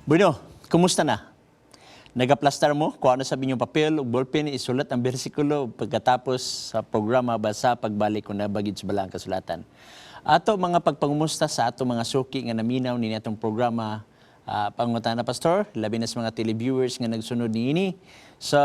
Bueno, kumusta na? Nagaplastar mo kung ano sabi niyong papel o ballpen, isulat ang bersikulo pagkatapos sa programa basa pagbalik kung nabagid sa balang kasulatan. Ato mga pagpangumusta sa ato mga suki nga naminaw ni atong programa pangutana pastor, labi na sa mga televiewers nga nagsunod niini. So,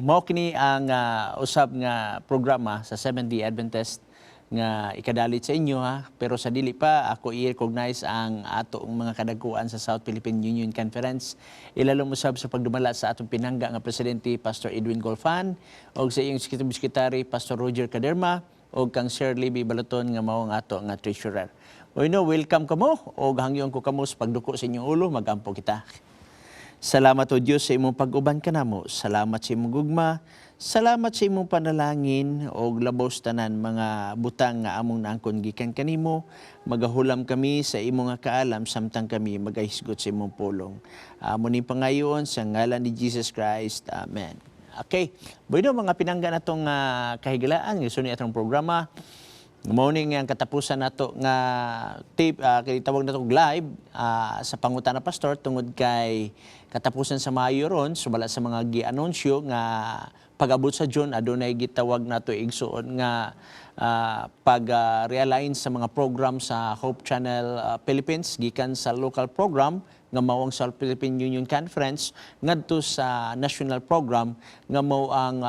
mao kini ang usab nga programa sa Seventh-day Adventist nga ikadalit sa inyo ha, pero sa dili pa ako i-recognize ang atong mga kadagkuan sa South Philippine Union Conference. Ilalong usab sa pagdumala sa atong pinangga nga presidente Pastor Edwin Golfan o sa iyong secretary Pastor Roger Caderma o kang Sir Libby Balaton nga mao ang ato nga treasurer. Welcome kamo o hangyon ko kamo sa pagduko sa inyong ulo, magampo kita. Salamat o Diyos sa imong pag-uban kanamo. Salamat sa imong gugma. Salamat sa imong panalangin o labos tanan mga butang nga among naangkon gikan kanimo. Magahulam kami sa imong nga kaalam samtang kami magahisgot sa imong pulong. Amo ni pangayoon sa ngalan ni Jesus Christ. Amen. Okay. Bueno mga pinangga natong kahigalaan gusto ni atong programa. Morning ang katapusan nato nga tape tawag natong live sa pangutana pastor tungod kay katapusan sa Mayo ron subala sa mga gi-anunsyo nga pag-abot sa June adunay gitawag nato igsuon nga pag-realign sa mga program sa Hope Channel Philippines gikan sa local program nga mao ang South Philippine Union Conference ngadto sa national program nga mao ang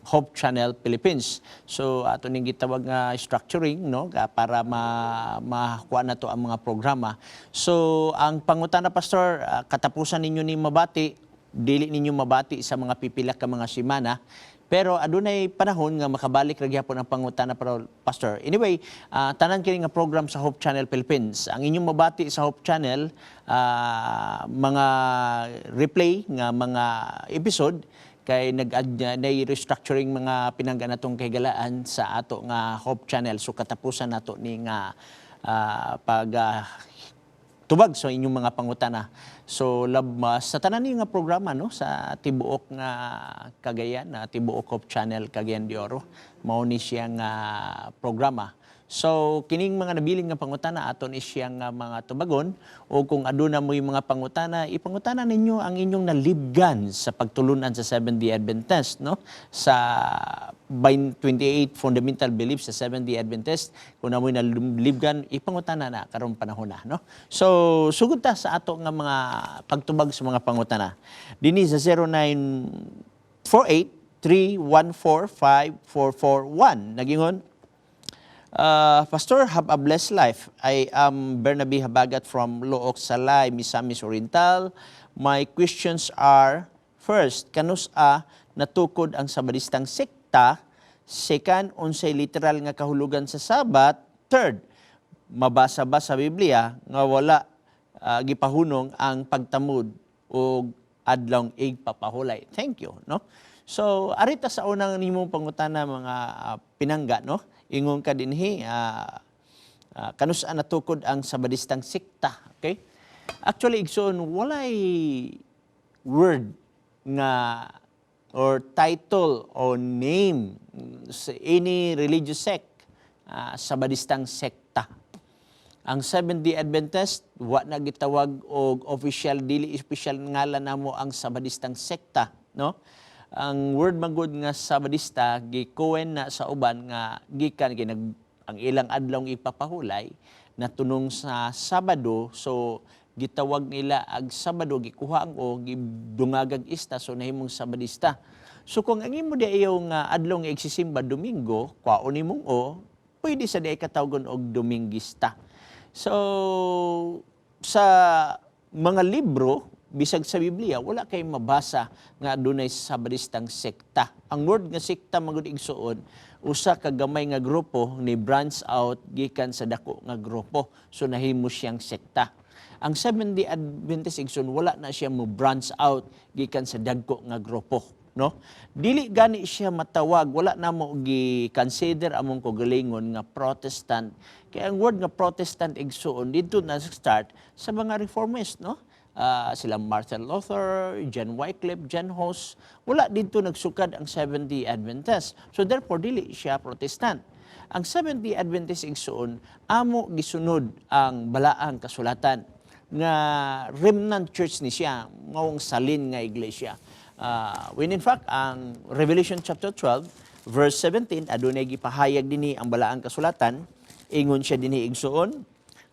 Hope Channel Philippines. So ato ning gitawag nga structuring no para makuha na to ang mga programa. So ang pangutana pastor katapusan ninyo ni mabati, dili ninyo mabati sa mga pipila ka mga semana. Pero adunay panahon nga makabalik ra gyapon ang pangutana pastor. Anyway, tanan kini nga program sa Hope Channel Philippines. Ang inyong mabati sa Hope Channel mga replay nga mga episode kay nag-restructuring mga pinangga natong kahigalaan sa ato nga Hope Channel. So katapusan nato ni nga tubag sa inyong mga pangutana. So sa tanan ni nga programa no sa tibuok nga Cagayan, tibuok Hope Channel Cagayan de Oro, mao ni siya nga programa. So kining mga nabiling nga pangutana aton isiyang mga tubagon o kung aduna mo'y mga pangutana, ipangutana ninyo ang inyong nalibgan sa pagtulunan sa Seventh-day Adventist no sa 28 fundamental beliefs sa Seventh-day Adventist. Kung amoy nalibgan, ipangutana na karong panahon na no. So sugod ta sa ato nga mga pagtubag sa mga pangutana. Dinhi sa 0948-314-5441 nagingon. Pastor, have a blessed life. I am Bernabe Habagat from Look, Salay, Misamis Oriental. My questions are, first, kanus-a natukod ang sabadistang sekta? Second, unsay literal nga kahulugan sa Sabat? Third, mabasa ba sa Biblia nga wala gipahunong ang pagtamud o adlong igpapahulay? Thank you. No? So, arita sa unang nimong pangutana mga pinangga, no? Ingon ka dinhi kanus-a natukod ang sabadistang sekta, okay? Actually igsoon walay word nga or title or name sa any religious sect sabadistang sekta. Ang Seventh-day Adventist wa na gitawag og official dili special ngalan namo ang sabadistang sekta, no? Ang word magud nga sabadista gikuwen na sa uban nga gikan ang ilang adlaw ipapahulay natunong sa Sabado, so gitawag nila ag Sabado gikuha ang o gidungagag ista, so nahimong sabadista. So kung ang imo di yung adlaw nga igsisimba Domingo, kwaon nimong o pwede sa di katawgon og Domingista. So sa mga libro bisag sa Biblia, wala kay mabasa nga adunay sabadistang sekta. Ang word nga sekta magud igsuon, usa ka gamay nga grupo ni branch out gikan sa dako nga grupo. So nahimo siyang sekta. Ang Seventh-day Adventist igsoon wala na siya mo branch out gikan sa dagko nga grupo, no? Dili gani siya matawag, wala na mo gi-consider among kagalingon nga Protestant. Kaya ang word nga Protestant igsoon dito na start sa mga reformist, no? Sila Martin Luther, John Wycliffe, John Hus, wala dito nagsukad ang Seventh-day Adventist. So therefore, dili siya Protestant. Ang Seventh-day Adventist igsoon, amo gisunod ang balaang kasulatan. nga remnant church ni siya, ngawang salin nga iglesia. When in fact, ang Revelation chapter 12, verse 17, adunay gipahayag dinhi ang balaang kasulatan, ingon siya dinhi igsuon,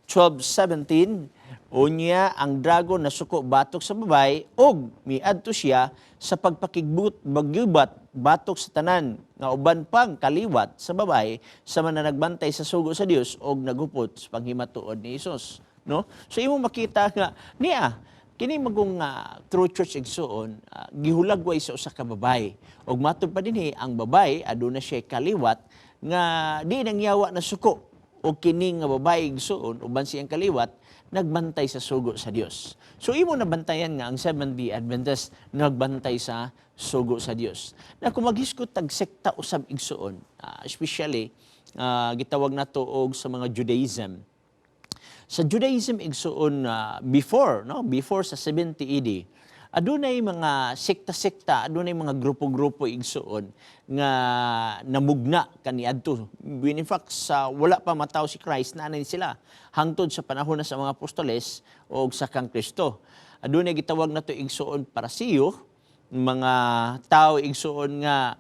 12:17, unya ang dragon na suko batok sa babay og miadto siya sa pagpakigbubat batok sa tanan nga uban pang kaliwat sa babay sa mga nagbantay sa sugo sa Dios og nagupot sa panghimatuod ni Hesus, no? So imo makita nga niya kini magong true church igsuon, gihulagway sa usa ka babay og matud pa dinhi ang babay aduna siya kaliwat nga di nangyawa na suko og kini nga babay igsuon uban siyang kaliwat nagbantay sa sugo sa Dios. So imo nabantayan nga ang Seventh-day Adventist nagbantay sa sugo sa Dios. Na kung maghiskot tag sekta usab igsuon, especially gitawag nato og sa mga Judaism. Sa Judaism igsuon before sa 70 AD, adunay mga sekta-sekta, adunay mga grupo-grupo igsuon nga namugna kaniadto. In fact, sa wala pa mataw si Christ, naanay sila hangtod sa panahon na sa mga apostoles o sa kang Kristo. Adunay gitawag nato igsuon parasiyo, mga tao igsuon nga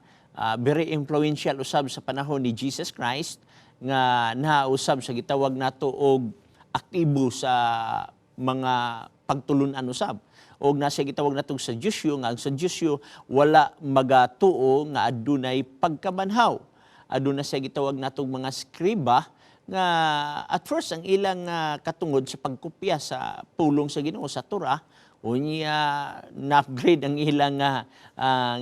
very influential usab sa panahon ni Jesus Christ nga nausab sa gitawag nato og aktibo sa mga pagtulunan usab. Og nasa gitawag natong Sadduceo nga ang Sadduceo wala magatuo nga adunay pagkabanhaw. Aduna sa gitawag natong mga skriba nga at first ang ilang katungod sa pagkopya sa pulong sa Ginoo sa Torah unya na-upgrade ang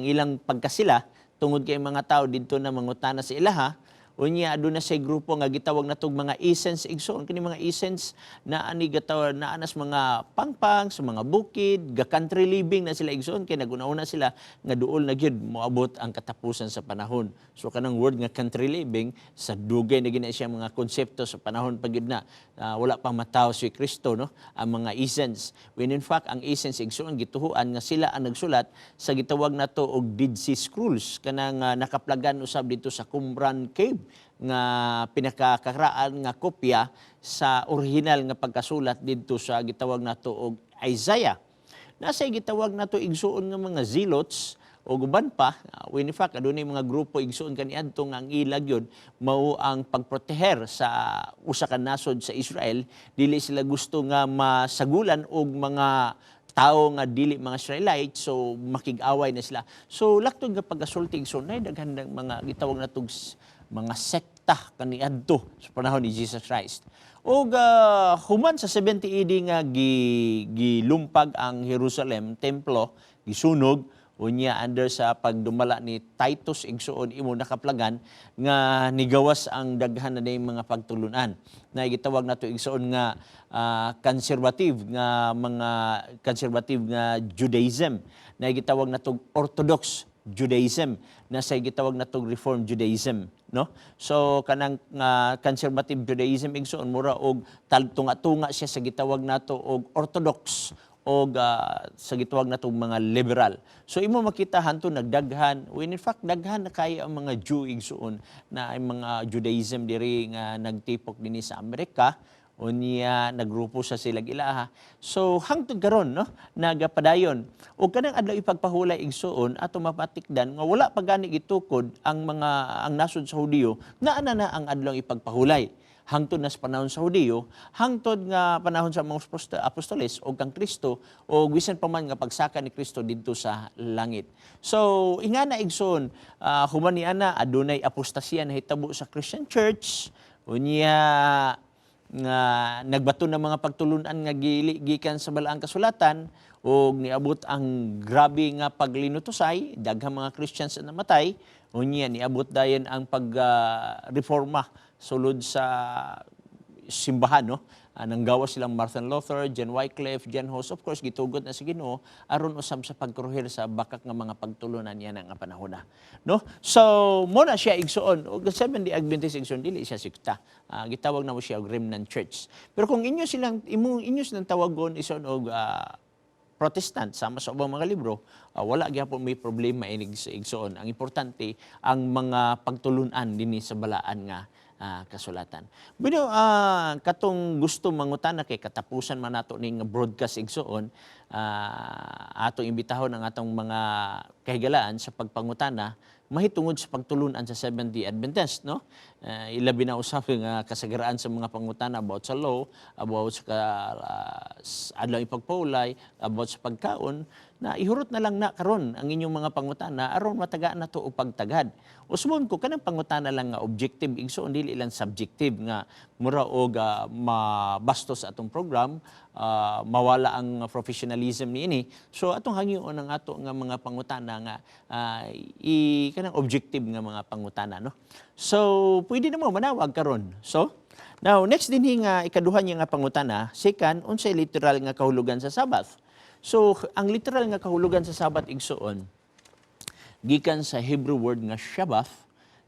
ilang pagkasila tungod kay mga tao didto na mangutana sa ilaha. Unya aduna say grupo nga gitawag natong mga essence igsoon kini mga essence na ani gitawag na anas mga pangpang sa mga bukid, ga country living na sila igsoon kay naguna-una sila nga duol na gyud moabot ang katapusan sa panahon. So kanang word nga country living sa dugay na gina siya mga konsepto sa panahon pa gyud na wala pa mataw si Kristo, no, ang mga essence. When in fact ang essence igsoon gituhuan nga sila ang nagsulat sa gitawag nato og Dead Sea Scrolls kanang nakaplagan usab dito sa Qumran Cave nga pinakakaraan nga kopya sa original nga pagkasulat didto sa gitawag nato og Isaiah. Nasa gitawag nato igsuon nga mga zealots o guban pa, when in fact adunay mga grupo igsuon kaniadto nga ang ilag yun mao ang pagproteher sa usa ka nasod sa Israel, dili sila gusto nga masagulan og mga tao nga dili mga Israelites, so makig-away na sila. So laktod nga pagasulti igsoon nay daghan mga gitawag natong mga sekta kaniadto sa panahon ni Jesus Christ. O human sa 70 AD nga gilumpag ang Jerusalem, templo, gisunog, unya under sa pagdumala ni Titus igsuon imo nakaplagan nga nigawas ang daghan na mga pagtulunan. Na gitawag nato igsuon nga conservative nga Judaism. Na gitawag nato Orthodox Judaism, na sa gitawag natong Reform Judaism, no? So kanang conservative Judaism igsoon mura og tunga-tunga siya sa gitawag nato og Orthodox o sa gitawag natong mga liberal. So imo makita hanto nagdaghan, when in fact daghan na kay ang mga Jew igsuon na ay mga Judaism diri nga nagtipok dinhi sa Amerika, unya nagrupo sa silang ilaha. So hangtod karon, no, nagapadayon og kanang adlaw ipagpahulay igsuon ato mapatikdan nga wala pa gani gitukod ang nasod sa Hudiyo na ang adlaw ipagpahulay hangtod na sa panahon sa Hudiyo, hangtod nga panahon sa mga apostoles o kang Kristo o bisan pa man nga pagsaka ni Kristo didto sa langit. So ingana igsoon, human ni ana adunay apostasya na hitabo sa Christian Church, unya nga nagbato ng mga pagtulunan nga gikan sa balaang kasulatan o niabot ang grabe nga paglinutusay, daghang mga Christians na namatay, unya niabot dayon ang pagreforma sulod sa simbahan, no? Nanggawa silang Martin Luther, John Wycliffe, John Hus, of course gitugot na sa Ginoo aron usab sa pagkuruhir sa bakak nga mga pagtulunan niya nga panahon na, no? So mo na siya igsuon og Seventh-day Adventist igsuon dili siya sekta. Gitawag na mo siya og remnant church. Pero kung inyo silang tawagon ison og Protestant sama sa ubang mga libro, wala gyapon may problema inig sa igsuon. Ang importante ang mga pagtulunan dinhi sa balaan nga kasulatan. Pero katong gusto mangutana kay katapusan man nato ning broadcast igsoon, atong imbitahon ang atong mga kahigalaan sa pagpangutana mahitungod sa pagtulunan sa Seventh-day Adventist, no? Ilabi na usab nga kasagaraan sa mga pangutana about sa law, about sa adlaw ipagpaulay, about sa pagkaon, na ihurot na lang na karon ang inyong mga pangutana aron matagaan nato og pagtagad. Usmon ko kanang pangutana lang nga objective igsoon dili lang subjective nga mura og mabastos sa atong program, mawala ang professionalism niini. So atong hangyoon ang ato nga mga pangutana nga kanang objective nga mga pangutana, no. So pwede na mo manawag karon. So now next dinhi nga ikaduha niya nga pangutana, second unsay literal nga kahulugan sa Sabbath. So ang literal nga kahulugan sa Sabbath igsoon gikan sa Hebrew word nga Shabbath,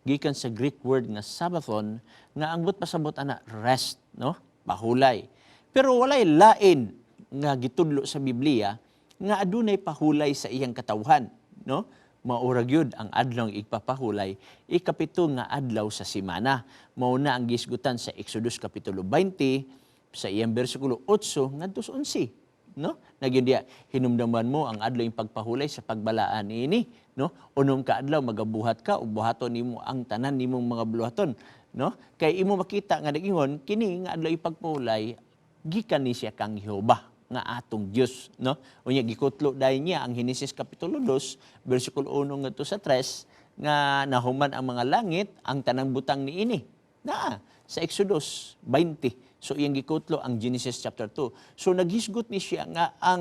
gikan sa Greek word nga Sabbathon, nga ang but pasabot ana rest, no? Pahulay. Pero walay lain nga gitudlo sa Biblia nga adunay pahulay sa iyang katawhan, no? Maura gyud ang adlaw igpapahulay, ikapito nga adlaw sa semana. Mao na ang gisgutan sa Exodus kapitulo 20 sa iyang bersikulo 8 ngadto sa 11. No? Nagyon diya, hinumdaman mo ang adlaw yung pagpahulay sa pagbalaan ini, no? Unom ka adlaw magabuhat ka ug buhaton nimo ang tanan nimong mga buluhaton, no? Kay imo makita nga nagingon kini nga adlaw yung pagpahulay gikan ni siya kang Jehova nga atong Dios, no? Unya gikutlo dayon niya ang Henesis kapitulo 2 bersikulo 1 ngadto sa 3 nga nahuman ang mga langit ang tanang butang niini. Na sa Exodus 20. So iyang gikutlo ang Genesis chapter 2. So naghisgot ni siya nga ang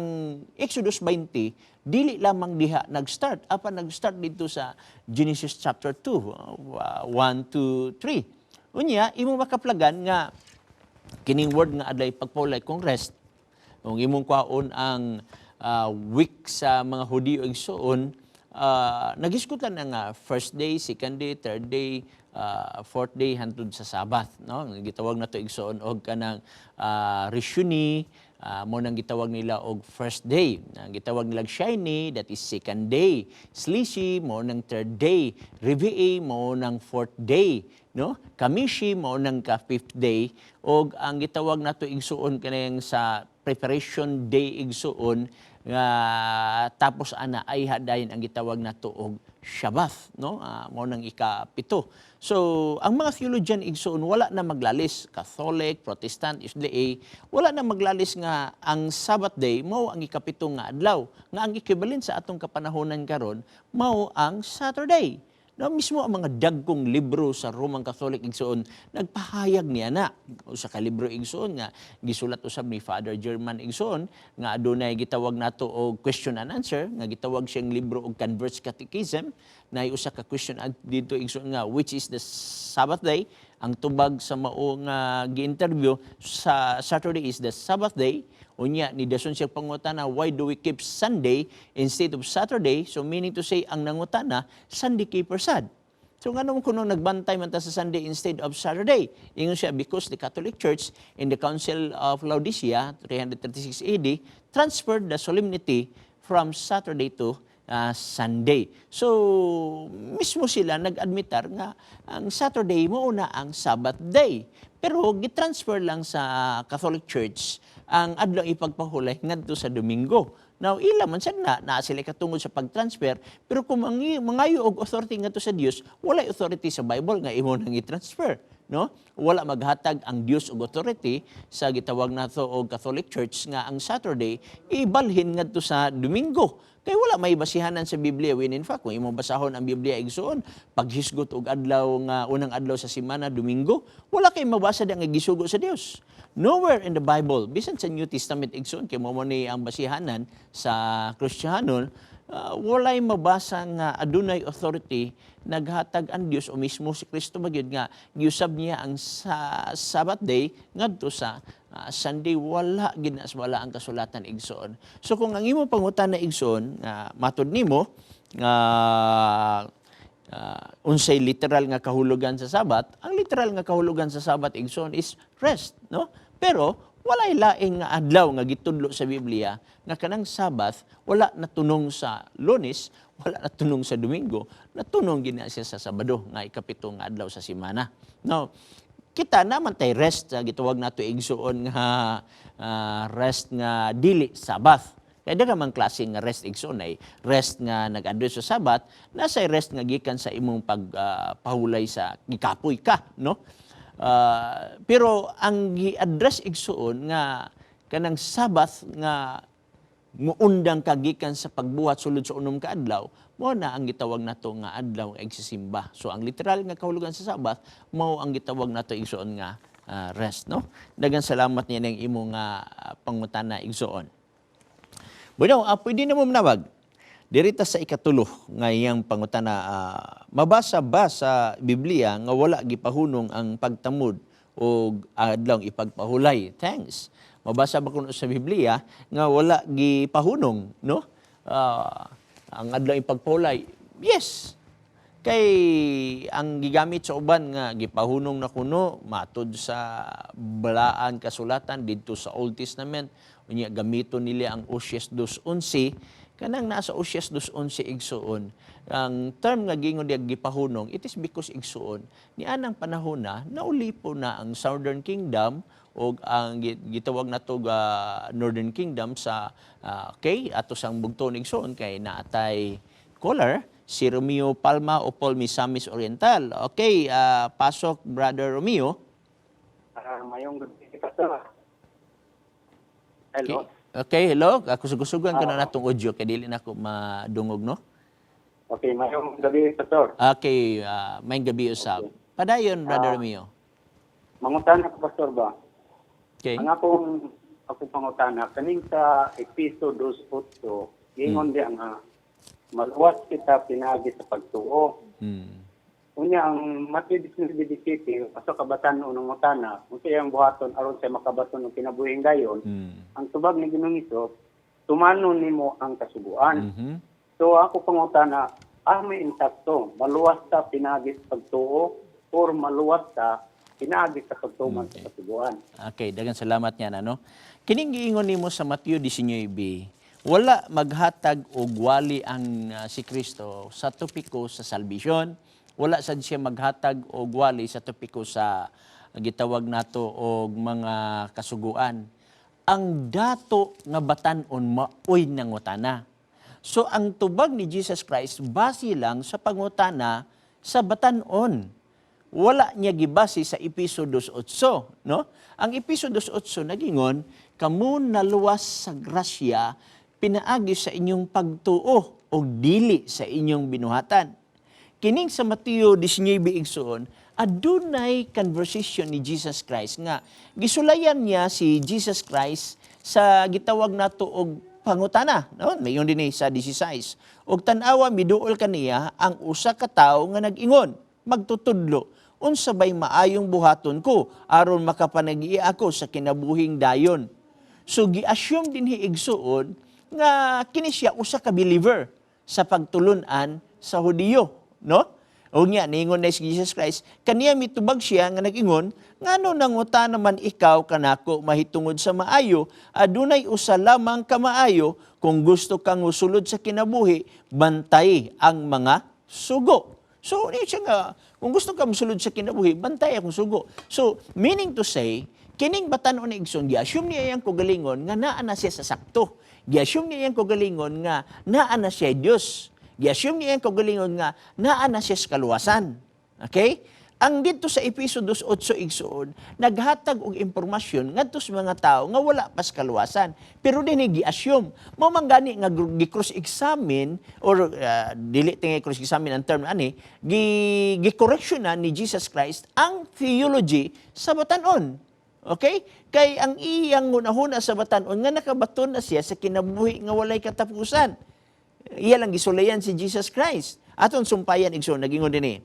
Exodus 20 dili lamang diha nag-start nag-start dito sa Genesis chapter 2 1 to 3. Unya imo makaplagan nga kining word nga adlay pagpaulay kung rest. Kung imong kwaon ang week sa mga Hudiyo igsoon, naghisgot lang nga first day, second day, third day, fourth day hantod sa Sabbath, no? Gitawag na to igsoon og kanang Rishuni, mo nang gitawag nila og first day. Gitawag nila Shiny, that is second day. Slishi mo nang third day. Revi'i mo nang fourth day, no? Kamishi mo nang ka fifth day, og ang gitawag nato igsoon kanang sa preparation day igsoon nga tapos ana ay hadayon ang gitawag nato og Shabbath, no? Mao nang ikapito. So ang mga theologian igsoon wala na maglalis, Catholic, Protestant, SDA, wala na maglalis nga ang Sabbath day mao ang ikapito nga adlaw, nga ang equivalent sa atong kapanahonan karon mao ang Saturday. No, mismo ang mga dagkong libro sa Roman Catholic igsoon nagpahayag niya na usa ka libro igsoon nga gisulat usab ni Father German igsoon nga adunay gitawag nato og question and answer nga gitawag siyang libro og Converts Catechism na usa ka question dito igsoon nga which is the Sabbath day. Ang tubag sa mao nga gi-interview sa Saturday is the Sabbath day. Unya ni dason siya pangutana, why do we keep Sunday instead of Saturday? So meaning to say ang nangutana Sunday keeper sad. So ngano kuno nagbantay man ta sa Sunday instead of Saturday? Ingon siya because the Catholic Church in the Council of Laodicea 336 AD transferred the solemnity from Saturday to Sunday. So mismo sila nag-admitar nga ang Saturday mo na ang Sabbath day. Pero gitransfer lang sa Catholic Church ang adlaw ipagpahulay ngadto sa Domingo. Now ila man sad na sila katungod sa pagtransfer, pero kung mangayo og authority ngadto sa Dios, wala authority sa Bible nga imo nang i-transfer, no? Wala maghatag ang Dios og authority sa gitawag nato og Catholic Church nga ang Saturday ibalhin ngadto sa Domingo. Kaya wala may basihanan sa Biblia. When in fact, kung imong basahon ang Biblia igsoon, paghisgot og adlaw nga unang adlaw sa semana, Domingo, wala kay mabasa ang gisugo sa Dios. Nowhere in the Bible, bisan sa New Testament igsoon, kay mo ni ang basihanan sa Kristiyanon, walay mabasa nga adunay authority naghatag ang Dios o mismo si Kristo magyud nga giusab niya ang Sabbath day ngadto sa Sunday. Wala ginas wala ang kasulatan igsoon. So kung ang imo pangutan na igsoon matud nimo nga unsay literal nga kahulugan sa Sabat, ang literal nga kahulugan sa Sabat igsoon is rest, no? Pero walay laing nga adlaw nga gitudlo sa Biblia nga kanang Sabbath wala natunong sa Lunes, wala natunong sa Domingo, natunong gina siya sa Sabado nga ikapito nga adlaw sa semana. Now, kita naman tay rest, gitawag nato igsuon nga rest nga dili Sabbath. Kaya daghang man klase nga rest igsuon ay rest nga nag-address sa Sabbath, nasa rest nga gikan sa imong pagpahulay sa gikapoy ka, no? Pero ang gi-address igsuon nga kanang Sabbath nga muundang kagikan sa pagbuhat sulod sa unom ka adlaw, mo na ang gitawag nato nga adlaw nga igsisimba. So ang literal nga kahulugan sa Sabbath mao ang gitawag nato igsuon nga rest, no? Daghang salamat niya ng imo nga pangutana igsuon. Bueno, pwede na mo manawag. Dirita sa ikatulo nga iyang pangutana, mabasa ba sa Biblia nga wala gipahunong ang pagtamod o adlaw ipagpahulay? Thanks. Mabasa ba kuno sa Biblia nga wala gipahunong, no? Ang adlaw ipagpahulay? Yes. Kay ang gigamit sa uban nga gipahunong na kuno matud sa balaan kasulatan didto sa Old Testament, unya gamiton nila ang Osias 2:11, kanang nasa Osias 2:11 igsuon. Ang term nga gingon diag gipahunong, it is because igsuon ni anang panahon na naulipo na ang Southern Kingdom o ang gitawag nato Northern Kingdom sa ato sang bugton igsuon kay naatay caller si Romeo Palma o Paul Misamis Oriental. Okay, pasok Brother Romeo. Mayong gabi, Pastor. Hello. Okay, hello. Kusog-kusugan ka na natong audio kay dili na ako madungog, no? Okay, mayong gabi, Pastor. Okay, may gabi usab. Padayon, Brother Romeo. Mangutana ko, Pastor ba? Okay. Ang akong pangutana, kaning sa episode 2:8, gingon di nga, maluwas kita pinagi sa pagtuo. Unya, ang Matthew 19:17, pasok kabatan unang utana, kung siya ang buhaton, aron siya makabaton ng kinabuhing gayon, ang tubag ni Ginoong Hesus, tumanon nimo ang kasuguan. So ako pangutana, may intakto, maluwas ta pinagi sa pagtuo, or maluwas ta pinagi sa pagtuman sa kasuguan. Okay, daghang salamat niyan, ano? Kining giingon nimo sa Matthew 19, wala maghatag og wali ang si Kristo sa topiko sa salvation. Wala sad siya maghatag og wali sa topiko sa gitawag nato og mga kasuguan. Ang dato nga batan-on maoy nangutana. So ang tubag ni Jesus Christ base lang sa pangutana sa batan-on. Wala niya gibase sa episode 8, no? Ang episode 8 nagingon, kamo naluwas sa grasya pinaagi sa inyong pagtuo o dili sa inyong binuhatan. Kining sa Mateo 19 igsoon, adunay conversation ni Jesus Christ nga gisulayan niya si Jesus Christ sa gitawag nato og pangutana, no? Mayon dinhi sa 16. Og tan-awa miduol kaniya ang usa ka tawo nga nag-ingon, magtutudlo, unsa bay maayong buhaton ko aron makapanagi ako sa kinabuhing dayon. So gi-assume dinhi igsuon nga kini siya usa ka believer sa pagtulun-an sa Hudiyo, no? O nga ningon na si Jesus Christ, kaniya mitubag siya nga nag-ingon, ngano nanguta naman ikaw kanako mahitungod sa maayo, adunay usa lamang ka maayo, kung gusto kang usulod sa kinabuhi, bantay ang mga sugo. So niya siya nga, kung gusto kang usulod sa kinabuhi, bantay ang sugo. So meaning to say, kining batan-on ni igsoon, gi-assume niya yang kugalingon nga naa na siya sa sakto. Gi-assume niya yung kagalingon nga naa na siya Diyos. Gi-assume niya yung kagalingon nga naa na siya sa kaluwasan. Okay? Ang dito sa episode 8 igsuon, naghatag og impormasyon ngadto sa mga tao nga wala pa sa kaluwasan. Pero dinhi gi-assume, mao man gani nga gi-cross-examine or dili tinga cross-examine ang term ani, gi-correction na ni Jesus Christ ang theology sa batan-on. Okay? Kay ang iyang hunahuna sa batan-on nga nakabaton na siya sa kinabuhi nga walay katapusan. Iya lang gisulayan si Jesus Christ. Aton sumpayan igsoon nagingon dinhi.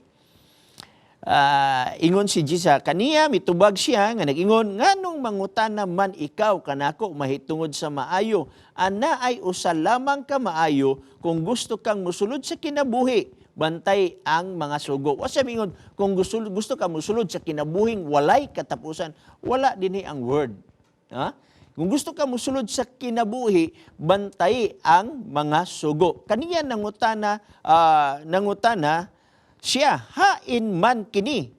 Ingon si Jesus kaniya mitubag siya nga nagingon nganong mangutana man ikaw kanako mahitungod sa maayo, ana ay usa lamang ka maayo kung gusto kang mosulod sa kinabuhi, bantay ang mga sugo. Wasa mingon kung gusto ka mosulod sa kinabuhing walay katapusan, wala dinhi ang word. Ha? Kung gusto ka mosulod sa kinabuhi, bantay ang mga sugo. Kaniya nangutana siya, hain man kini.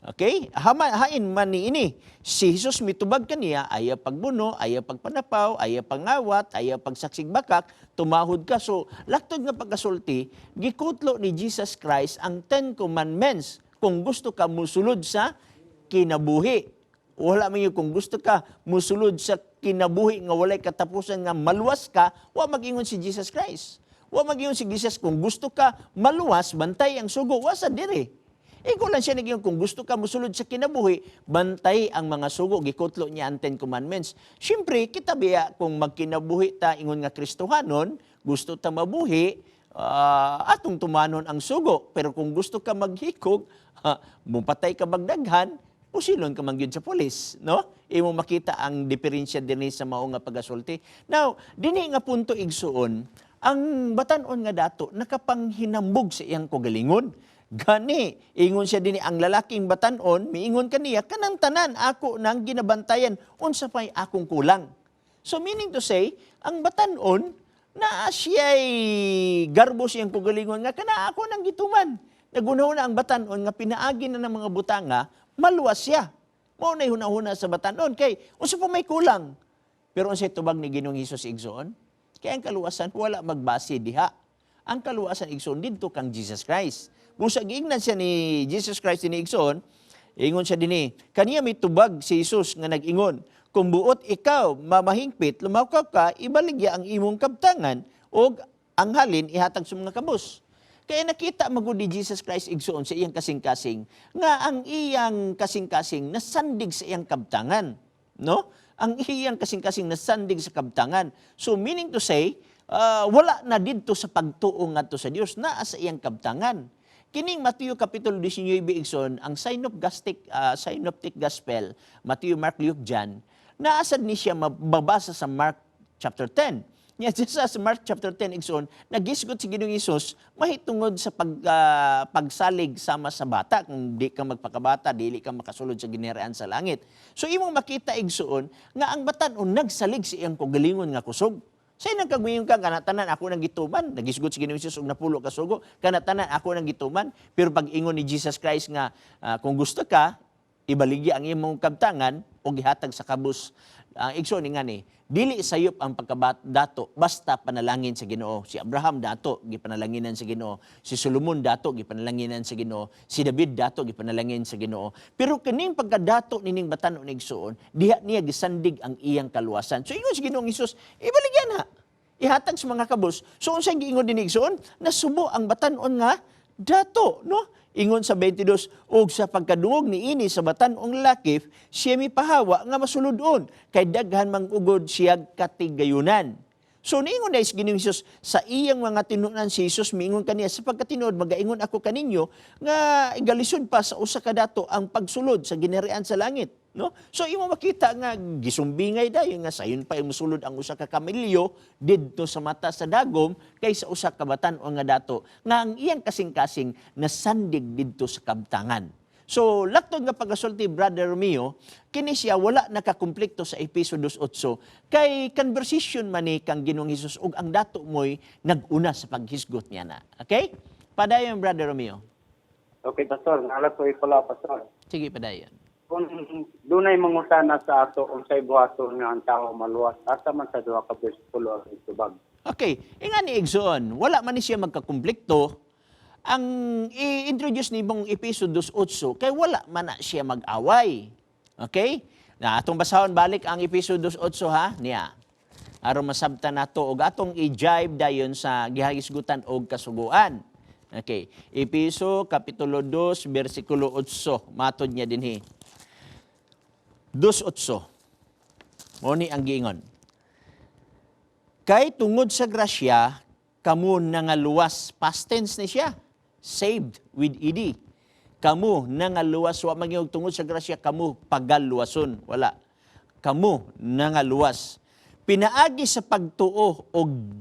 Okay? Hain man ni ini. Si Jesus mitubag kaniya, ayaw pagbuno, ayaw pagpanapaw, ayaw pangawat, ayaw pagsaksig bakak, tumahod ka. So, laktod nga pagkasulti, gikutlo ni Jesus Christ ang 10 Commandments kung gusto ka musulod sa kinabuhi. Wala man yung kung gusto ka musulod sa kinabuhi nga walay katapusan nga maluwas ka, wa mag-ingon si Jesus Christ. Wa mag-ingon si Jesus kung gusto ka maluwas, bantay ang sugo, wa sa diri. Ikaw lang siya naging kung gusto ka musulod sa kinabuhi, bantay ang mga sugo, gikutlo niya ang 10 Commandments. Siyempre, kita biya kung magkinabuhi ta, ingon nga Kristohanon, gusto ta mabuhi, atong tumanon ang sugo. Pero kung gusto ka maghikog, mupatay ka magdaghan, usilon ka man gyud sa pulis, no? Imo makita ang diferensya dinhi sa mao nga pagasulti. Now, dinhi nga punto igsuon, ang batan-on nga dato nakapanghinambog sa iyang kagalingon. Gani, ingon siya dinhi ang lalaking batan-on, miingon kaniya kanang tanan ako nang ginabantayan unsa pay akong kulang. So meaning to say, ang batan-on na siya'y garbo siyang kagalingon nga kana ako nang gituman. Nagunaw na ang batan-on nga pinaagi na ng mga butanga, maluwas siya. Mao na hunahuna sa batan-on kay unsa pa may kulang. Pero unsay tubag ni Ginoong Hesus igsoon? Kaya ang kaluwasan wala magbase diha. Ang kaluwasan igsoon didto kang Jesus Christ. Busa giingnan siya ni Jesus Christ ni igsoon, ingon siya dinhi, kaniya may tubag si Jesus nga nag-ingon, kung buot ikaw mamahingpit, lumawkaw ka, ibaligya ang imong kabtangan o ang halin ihatag sa mga kabus. Kaya nakita magud ni Jesus Christ igsoon sa iyang kasing-kasing nga ang iyang kasing-kasing nasandig sa iyang kabtangan, no? Ang iyang kasing-kasing nasandig sa kabtangan. So meaning to say, wala na didto sa pagtuo ngadto sa Dios, naa sa iyang kabtangan. Kining Mateo Kapitulo 19 igsoon, ang synoptic gospel, Matthew, Mark, Luke, John, naasad ni siya mababasa sa Mark chapter 10. Nya sa Mark chapter 10 igsoon, nagisgot si Ginoong Hesus mahitungod sa pagsalig sama sa bata. Kung di ka magpakabata, dili ka makasulod sa ginerian sa langit. So imong makita igsoon nga ang batan-on nagsalig sa iyang kagalingon nga kusog. Say nagkagmayon ka, kanatanan ako nang gituman. Nagisgot si Ginoong Hesus og napulo ka sugo, kanatanan ako nang gituman. Pero pag ingon ni Jesus Christ nga, kung gusto ka, ibaligya ang imong kabtangan o gihatag sa kabus. Igsoon nga ni, dili sayop ang pagkadato basta panalangin sa Ginoo. Si Abraham dato gipanalanginan sa Ginoo, si Solomon dato gipanalanginan sa Ginoo, si David dato gipanalangin sa Ginoo. Pero kining pagkadato nining batan-on igsoon, diha niya gisandig ang iyang kaluwasan. So ingon si Ginoong Hesus, ibaligyan na. Ihatag sa mga kabus. So unsay giingon din igsoon, nasubo ang batan-on nga dato, no? Ingon sa 22, og sa pagkadungog ni ini sa batan-ong lalaki, siya mipahawa nga masuludon, kay daghan mangugod siya katigayunan. So niingon na Ginoong Hesus sa iyang mga tinunan si Hesus miingon kaniya sa pagkatinuod magaingon ako kaninyo nga igalisod pa sa usa ka dato ang pagsulod sa ginerian sa langit, no? So imo makita nga gisumbingay dayon nga sayon pa musulod ang usa ka kamilyo didto sa mata sa dagom kaysa usa ka batan-on nga dato nga ang iyang kasing-kasing nasandig didto sa kabtangan. So, laktod nga pagasulti, Brother Romeo, kini siya wala nakakumplikto sa Episodos 8, kay conversation man ni kang Ginoong Hesus ug ang dato mo'y nag-una sa paghisgot niya na. Okay? Padayon, Brother Romeo. Okay, Pastor. Nalat ko pala, Pastor. Sige, padayon. Kung dunay mangutana sa ato unsay buhaton nga ang tao maluwas, asa man sa duha ka bersikulo ang itubag. Okay. Inga ni Igsoon, wala man ni siya magkakumplikto. Ang i-introduce ni mong Episodos 8, kay wala man na siya mag-away. Okay? Na atong basahon balik ang Episodos 8 ha, niya. Aron masabtan nato og atong i-jive dayon sa gihagisgutan og kasuguan. Okay. Episo Kapitulo 2, versikulo 8. Matod niya dinhi. 2:8. Mo ni ang giingon. Kay tungod sa grasya, kamo nangaluwas. Past tense ni siya. Saved with ed. Kamu nangaluwas, wa magyog tungod sa grasya, kamu pagaluwason. Wala. Kamu nangaluwas. Pinaagi sa pagtuo o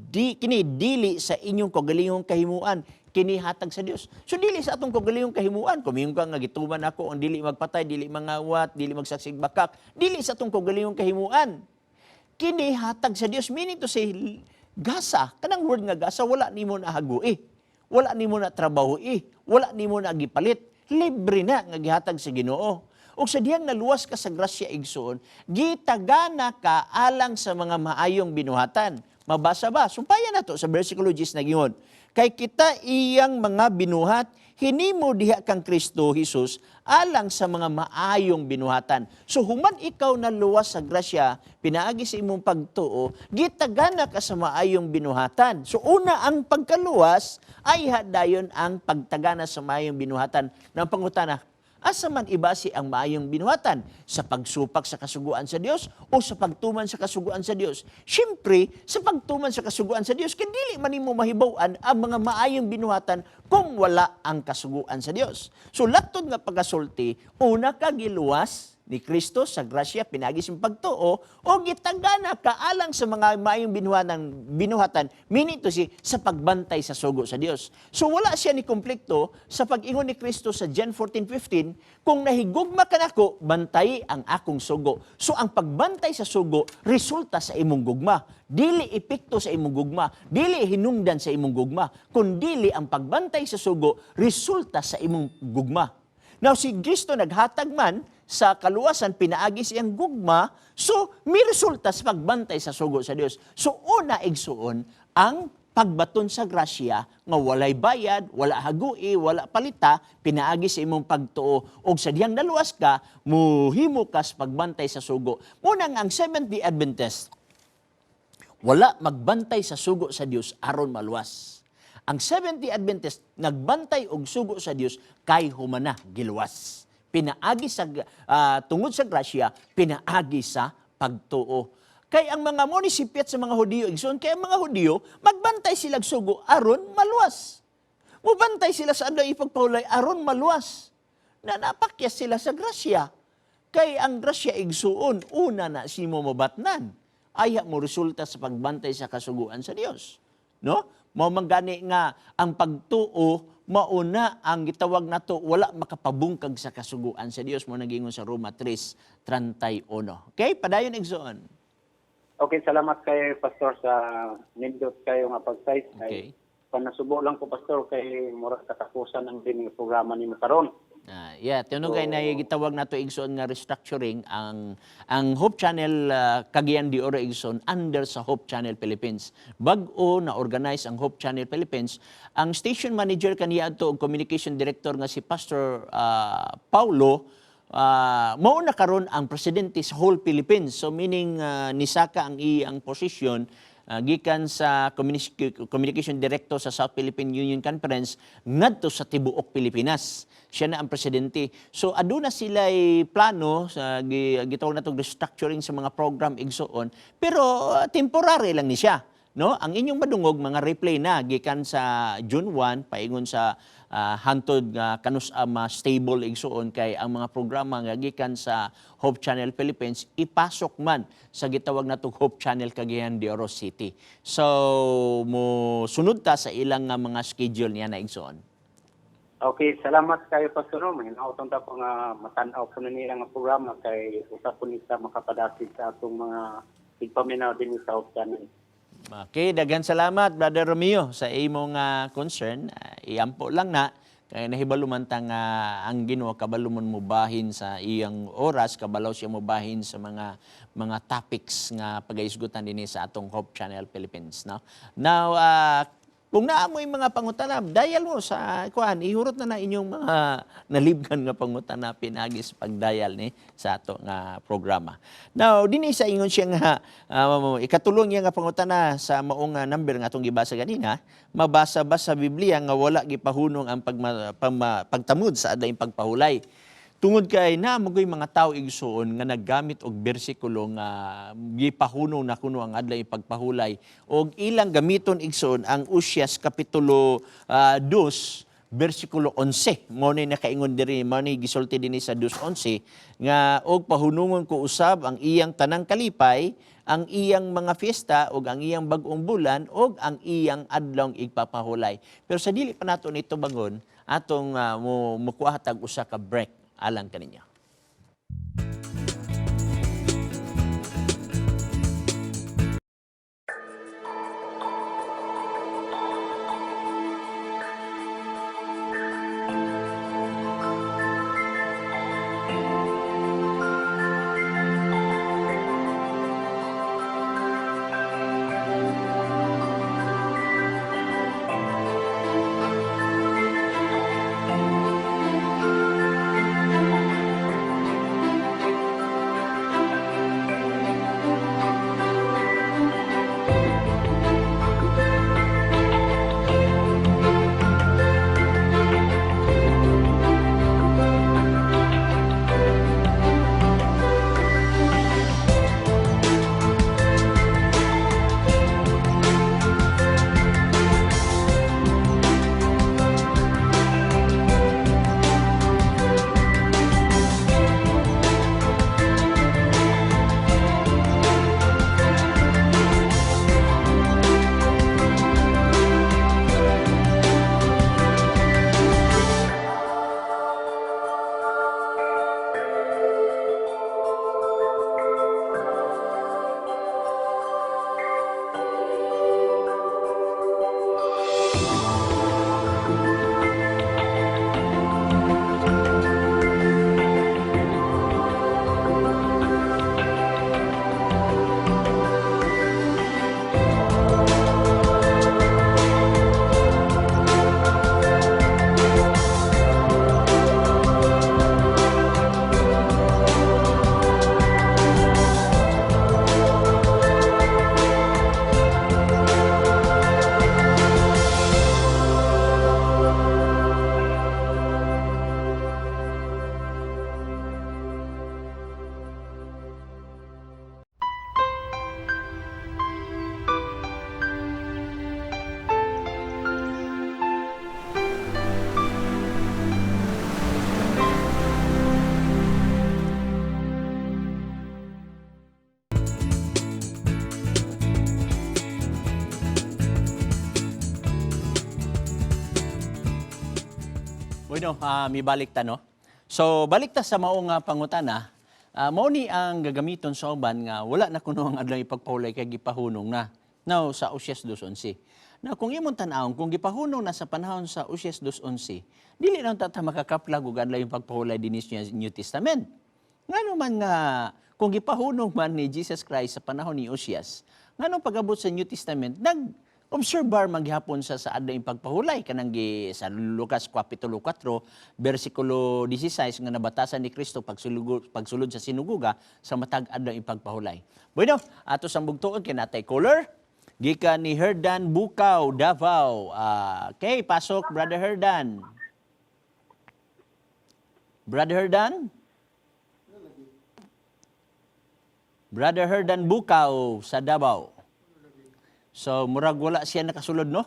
kini dili sa inyong kagalingong kahimuan, kini hatag sa Dios. So dili sa atong kagalingong kahimuan, kumingon ka nga gituman ako, ang dili magpatay, dili mangawat, dili magsaksig bakak, dili sa atong kagalingong kahimuan. Kini hatag sa Dios, meaning to say, gasa, kanang word nga gasa, wala nimo na hagui. Wala nimo na trabaho wala nimo na gipalit. libre na nga gihatag sa Ginoo. Ug sa diyang naluwas ka sa grasya igsoon, gitagana ka alang sa mga maayong binuhatan. Mabasa ba? Sumpayan na to sa versikulo 10 na gingon. Kay kita iyang mga binuhat, hinimo diha kang Kristo Jesus alang sa mga maayong binuhatan. So human ikaw naluwas sa grasya, pinaagi sa imong pagtuo, gitagana ka sa maayong binuhatan. So una ang pagkaluwas ay hadayon ang pagtagana sa maayong binuhatan ng pangutana. Asa man ibasi ang maayong binuhatan? Sa pagsupak sa kasuguan sa Dios o sa pagtuman sa kasuguan sa Dios? Siyempre, sa pagtuman sa kasuguan sa Dios, kaya dili man nimo mahibaw-an ang mga maayong binuhatan kung wala ang kasuguan sa Dios. So, laktod nga pagkasulti, una ka giluwas ni Kristo sa grasya, pinagis yung pagtuo, o gitagana ka alang sa mga maayong binuhatan, meaning to si sa pagbantay sa sugo sa Dios. So wala siya ni konflikto sa pag-ingon ni Kristo sa John 14:15, kung nahigugma ka nako, bantay ang akong sugo. So ang pagbantay sa sugo, resulta sa imong gugma. Dili epekto sa imong gugma, dili hinungdan sa imong gugma, kundi ang pagbantay sa sugo, resulta sa imong gugma. Now, si Kristo naghatag man sa kaluwasan, pinaagi siyang gugma, so may resulta sa pagbantay sa sugo sa Dios. So una igsuon ang pagbaton sa grasya nga walay bayad, wala hagui, wala palita, pinaagi sa imong pagtuo og sa diyang naluwas ka, muhimo ka sa pagbantay sa sugo. Munang ang Seventh-day Adventist wala magbantay sa sugo sa Dios aron maluwas. Ang Seventh-day Adventist nagbantay og sugo sa Dios kay humana giluwas. Pinaagi sa tungod sa grasya, pinaagi sa pagtuo. Kay ang mga munisipyat sa mga Hudiyo, igsoon kay ang mga Hudiyo, magbantay sila sugo aron maluwas. Mubantay sila sa adlaw ipagpahulay aron maluwas. Na napakyas sila sa grasya. Kay ang grasya igsuon, una na simo mabatnan. Aya mo resulta sa pagbantay sa kasuguan sa Dios. No? Mao man gani nga ang pagtuo mauna ang gitawag nato wala makapabungkag sa kasuguan sa Dios mo nagingon sa Roma 3:31. Okay, padayon igsoon. Okay, salamat kay Pastor sa nindot kayo nga pag-size. Okay. Panasubo lang ko, Pastor, kay mura katapusan ng dining programa ni karon. Tinugay na gitawag nato igsoon nga restructuring ang Hope Channel Cagayan de Oro igsoon under sa Hope Channel Philippines. Bag-o na organize ang Hope Channel Philippines. Ang station manager kaniya adto og communication director nga si Pastor Paulo mao na karon ang presidente sa whole Philippines. So meaning nisaka ang iyang posisyon gikan sa communication director sa South Philippine Union Conference ngadto sa tibuok Pilipinas. Siya na ang presidente. So aduna sila'y plano sa gitawag natong restructuring sa mga program igsoon, pero temporary lang ni siya. No? Ang inyong madungog mga replay na gikan sa June 1 paingon sa hantod nga kanus stable igsuon kay ang mga programa nga gikan sa Hope Channel Philippines ipasok man sa gitawag natong Hope Channel Cagayan de Oro City. So mo sunod ta sa ilang nga mga schedule niya na igsuon. Okay, salamat kayo, Pastor. May nautong ta po nga matanaw po na nila nga programa kay usap po nila makapadakit sa atong mga tigpaminaw din sa Hope Channel. Okay, daghan salamat Brother Romeo sa imong concern. Iampo lang na kay nahibalo man ta nga ang Ginoo kabalo man mo bahin sa iyang oras, kabalaw siya mo bahin sa mga topics nga pagaisgutan dinhi sa atong Hope Channel Philippines, no. Now kung naamoy mga pangutana, dial mo sa kuan, ihurot na inyong mga nalibgan nga pangutana pinagi sa pagdial ni sa ato nga programa. Now, dinhi sa ingon siya nga ikatulong niya nga pangutana sa maong number nga atong gibasa ganina, mabasa ba sa Biblia nga wala gipahunong ang pagtamud sa adlaing pagpahulay? Tungod kay magoy mga tao igsuon nga naggamit og bersikulo nga gipahunong na kuno ang adlay pagpahulay og ilang gamiton igsuon ang Usyas kapitulo 2 bersikulo 11 mo ni nakaingon diri mo ni gisulti dinhi sa 2:11 nga og pahunungon ko usab ang iyang tanang kalipay, ang iyang mga fiesta ug ang iyang bag-ong bulan ug ang iyang adlawng igpapahulay. Pero sa dili pa nato nito bangon atong mukuha tag usa ka break alang kaninyo. Bueno, may balik ta, no? So, balik ta sa maong pangutana, mao ni ang gagamiton sa uban nga wala na kuno ang adlaw ipagpahulay kay gipahunong na. Now, sa Usyas 2:11. Now, kung imong tan-awon, kung gipahunong na sa panahon sa Usyas 2:11, dili lang ta makakaplag og adlaw ipagpahulay dinis sa New Testament. Ngano man nga kung gipahunong man ni Jesus Christ sa panahon ni Usyas, ngano pag-abot sa New Testament, obserbar maghapon sa adlaw pagpahulay kanang sa Lucas kapitulo 4 bersikulo 16 nga nabatasan ni Kristo pagsulod sa sinuguga sa matag adlaw pagpahulay. Bueno, ato sang bugtuon kay natay caller gikan ni Herdan Bukaw, Davao. Okay, pasok Brother Herdan. Brother Herdan? Brother Herdan Bukaw sa Davao. So, murag wala siya nakasulod, no?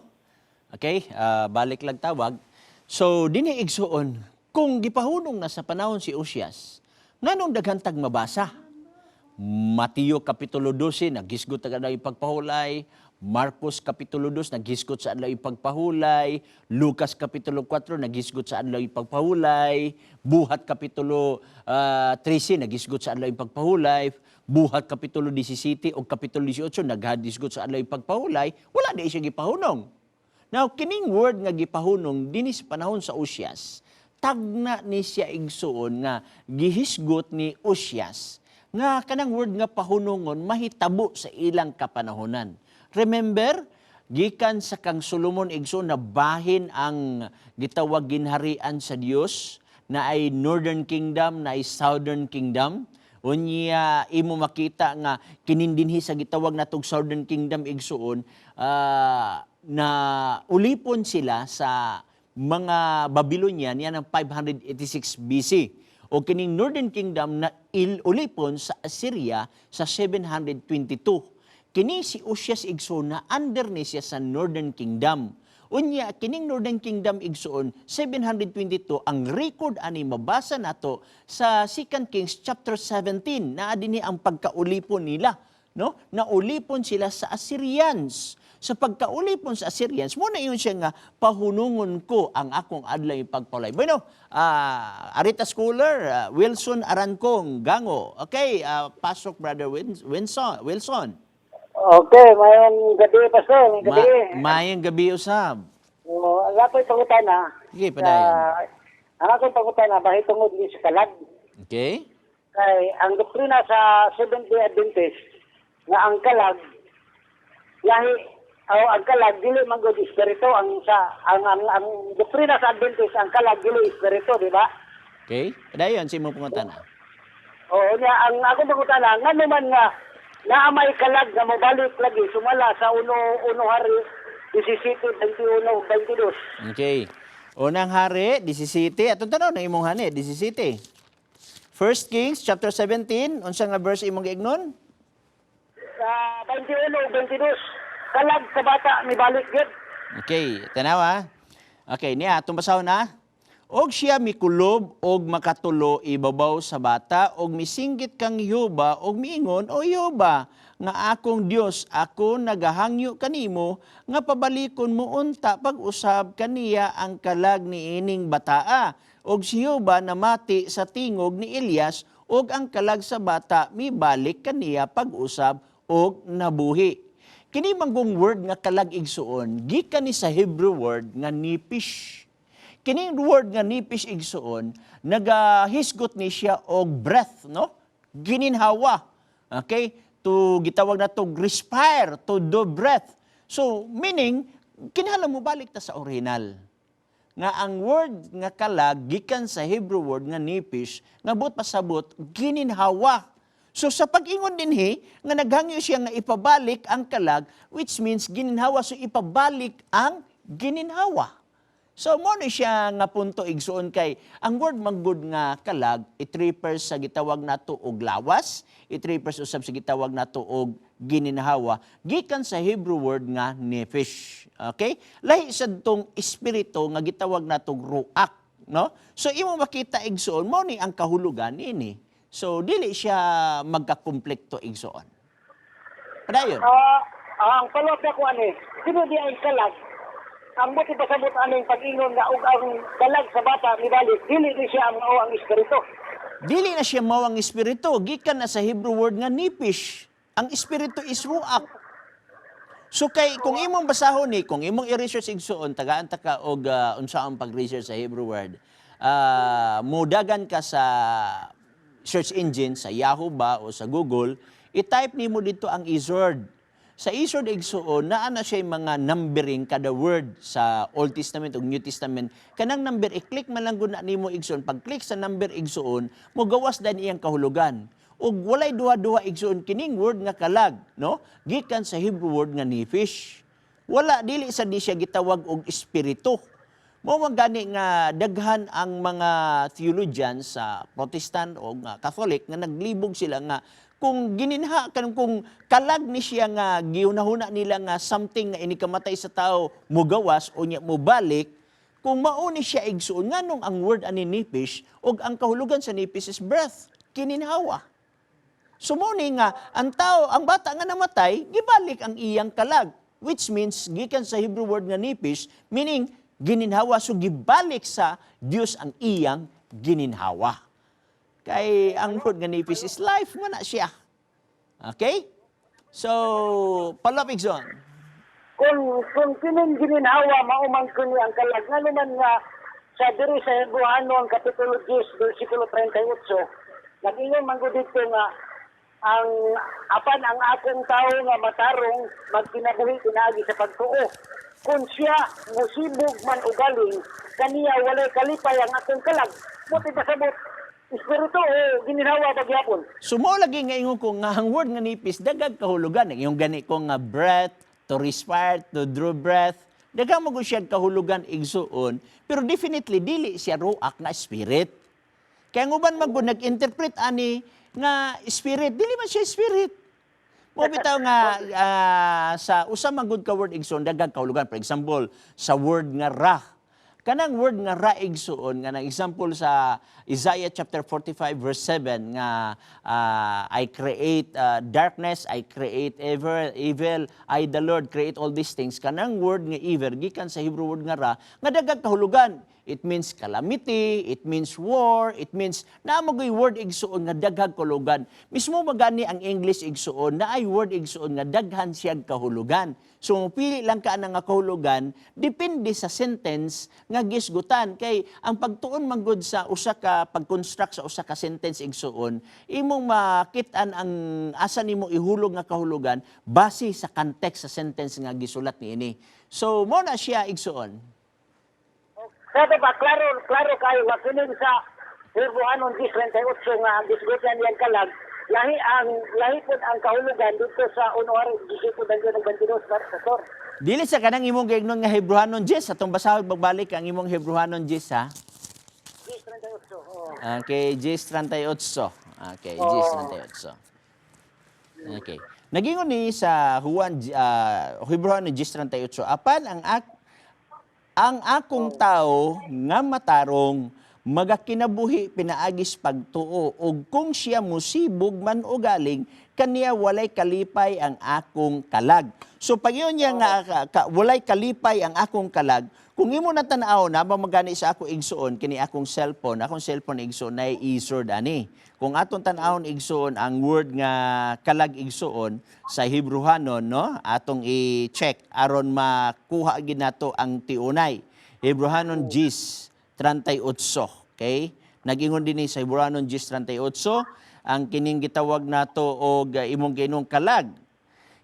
Okay, balik lang tawag. So, dini igsuon, kung gipahunong na sa panahon si Usyas, nganong daghantag mabasa? Mateo kapitulo 12, naghisgot ang adlaw pagpahulay. Marcos kapitulo 2, naghisgot sa adlaw pagpahulay. Lucas kapitulo 4, naghisgot sa adlaw pagpahulay. Buhat kapitulo 13, naghisgot sa adlaw pagpahulay. Buhat kapitulo 17 o kapitulo 18, naghadisgot sa adlaw pagpahulay. Wala di siya gipahunong. Now, kining word nga gipahunong dinhi sa panahon sa Usyas, tagna ni siya igsuon nga gihisgot ni Usyas nga kanang word nga pahunongon mahitabo sa ilang kapanahonan. Remember, gikan sa kang Solomon igsoon na bahin ang gitawag ginharian sa Dios na ay Northern Kingdom, na ay Southern Kingdom. Unya imo makita nga kinindinhi sa gitawag natong Southern Kingdom igsuon na ulipon sila sa mga Babylonian yan ang 586 BC. O kining Northern Kingdom na ulipon sa Assyria sa 722. Kini si Usyas igsoon na under ni siya sa Northern Kingdom. Unya, kining Northern Kingdom igsoon, 722, ang record ani mabasa nato sa 2 Kings chapter 17, na dinhi ang pagkaulipon nila. No? Naulipon sila sa Assyrians. Sa pagkaulipon sa Assyrians, muna yun siya nga, pahunungon ko ang akong adlaw pagpalay. Bueno, Arita Schooler, Wilson Arancong, Gango. Okay, pasok Brother Wilson. Okay, mayong gabi, Pastor. Gabi. Mayang gabi usab. Ang ako'y pangutana. Sige, padayon. Ang ako'y pangutana, bahit tungod ni sa kalag. Okay. Kay, ang doktrina sa Seventh-day Adventist, nga ang kalag, ang kalag, dili man good espiritu. Ang doktrina sa Adventist, ang kalag, dili espiritu, di ba? Okay. Padayon, si mo pangutana. Oo, ang ako pangutana, nga naman nga, naamay kalag na mabalik lagi sumala sa uno hari 17, 21, 22. Okay. Unang hari, 17. Atong tanaw na imong hani, 17. 1 Kings chapter 17, unsa nga verse imong giignon? Sa 21, 22. Kalag sa bata ni balik gid. Okay, tanawa. Okay, niya atong basahon na. Og siya mikulob og makatulo ibabaw sa bata og misinggit kang Yoba og miingon, o Yoba, nga akong Dios, ako nagahangyo kanimo nga pabalikon mo unta pag-usab kaniya ang kalag ni ining bataa. Og si Yoba namati sa tingog ni Elias og ang kalag sa bata mibalik kaniya pag-usab og nabuhi. Kini manggong word nga kalag igsuon gikan ni sa Hebrew word nga nipish. Kining word nga nipis igsuon, nagahisgot ni siya og breath, no? Gininhawa. Okay? To gitawag na to respire, to do breath. So, meaning, kinahanglan mo balik ta sa original. Nga ang word nga kalag, gikan sa Hebrew word nga nipis, nga but pasabot, gininhawa. So, sa pag-ingon dinhi, nga naghangyo siya nga ipabalik ang kalag, which means gininhawa, so ipabalik ang gininhawa. So, mo ni siya nga punto igsuon kay ang word manggod nga kalag, it refers sa gitawag nato og lawas, it refers usab sa gitawag nato og gininhawa, gikan sa Hebrew word nga nephesh. Okay? Lahi sa tong espiritu nga gitawag nato ruach, no? So, imo makita igsuon, mo ni ang kahulugan ini. So, dili siya magkakomplekto igsuon. Padayon. Ang follow-up na ko sino di ay kalag? ang buti pasabot aning pag-ingon nga ug ang dalag sa bata mibalik dili ni siya ang mao ang espiritu. Dili na siya mao ang espiritu, gikan na sa Hebrew word nga nipish. Ang espiritu is ruach. So kay kung imong basahon ni, kung imong i-research igsuon, tagaan ta ka og unsa ang pag-research sa Hebrew word. Mudagan ka sa search engine sa Yahoo ba o sa Google, i-type nimo dito ang Izord. Sa Izord igsuon, naa na siya mga numbering kada word sa Old Testament o New Testament. Kanang number, i-click man lang guna nimo igsuon. Pag-click sa number igsuon, mo gawas dan iyang kahulugan. Ug walay duha-duha igsuon kining word nga kalag, no? Gikan sa Hebrew word nga nifish. Wala dili sa di siya gitawag og espiritu. Mao man gani nga daghan ang mga theologians sa Protestant o nga Catholic nga naglibog sila nga kung gininha kung kalag ni siya nga giunahuna nila nga something nga inikamatay sa tao mugawas o nya mubalik, kung mauni siya igsuon nganong ang word ani nipish og ang kahulugan sa nipish is breath, kininhawa. So muni nga ang tao, ang bata nga namatay, gibalik ang iyang kalag, which means gikan sa Hebrew word nga nipish, meaning gininhawa, so gibalik sa Dios ang iyang gininhawa. Kay ang word nga nipis is life man na siya. Okay? So, palapigson. Kung kining gininhawa mauman ko niya ang kalag nga naman nga sa diri sa Hebreano ang kapitulo 10 bersikulo 38 nag-ingon man gud dito nga ang apan ang akong tao nga matarong magkinabuhi pinaagi sa pagtuo. Kung siya musibog man ugaling kaniya walay kalipay ang akong kalag. Buti pasabot espiritu o gininhawa pagyapon. So mo lagi nga ingon ko nga ang word nga nipis dagag kahulugan. Yung gani ko nga breath, to respire, to draw breath. Daghang mo siya kahulugan igsuon, pero definitely dili siya ruach nga spirit. Kaya nguban magud nag-interpret ani nga spirit, dili man siya spirit. Mo bitaw nga sa usa man gud ka word igsuon dagag kahulugan. For example, sa word nga ra. Kanang word nga ra igsuon nga nang example sa Isaiah chapter 45 verse 7 nga I create darkness, I create evil, I the Lord create all these things. Kanang word nga evil gikan sa Hebrew word nga ra nga dagag kahulugan. It means calamity, it means war, it means naamagoy word igsuon nga daghang kahulugan. Mismo magani ang English igsuon na ay word igsuon nga daghan siyang kahulugan. So pili lang ka nga kahulugan depende sa sentence nga gisgutan kay ang pagtuon manggod sa usa ka pag-construct sa usa ka sentence igsuon imong makit-an ang asa nimo ihulog nga kahulugan base sa context sa sentence nga gisulat niini. So mo na siya igsuon. Sabi ba, klaro kayo, wakinig sa Hebreanon 10:38 nga ang disgutan niyang kalag, lahi po ang kahulugan dito sa unuari, disipod ang ng 22, Pastor. Dili sa kanang imong gaignon nga Hebrewanon 10, atong basahon magbalik ang imong Hebrewanon 10 ha. 10:38, oo. Okay, 10:38. Okay, 10:38. Okay. Nagingon ni sa Hebrewanon 10:38, apan ang akong tao nga matarong magakinabuhi pinaagis pagtuo ug kung siya musibog man o galing kaniya walay kalipay ang akong kalag. So pag yun niya nga walay kalipay ang akong kalag, kung imo natanaw na magani sa ako igsuon kini akong cellphone igsuon na Izord ani. Kung atong tan-awon igsuon ang word nga kalag igsuon sa Hebrewanon no, atong i-check aron makuha gid nato ang tiunay. Hebrewanon 10:38, okay? Nag-ingon dinhi sa Hebrewanon 10:38 ang kining gitawag nato og imong ginong kalag.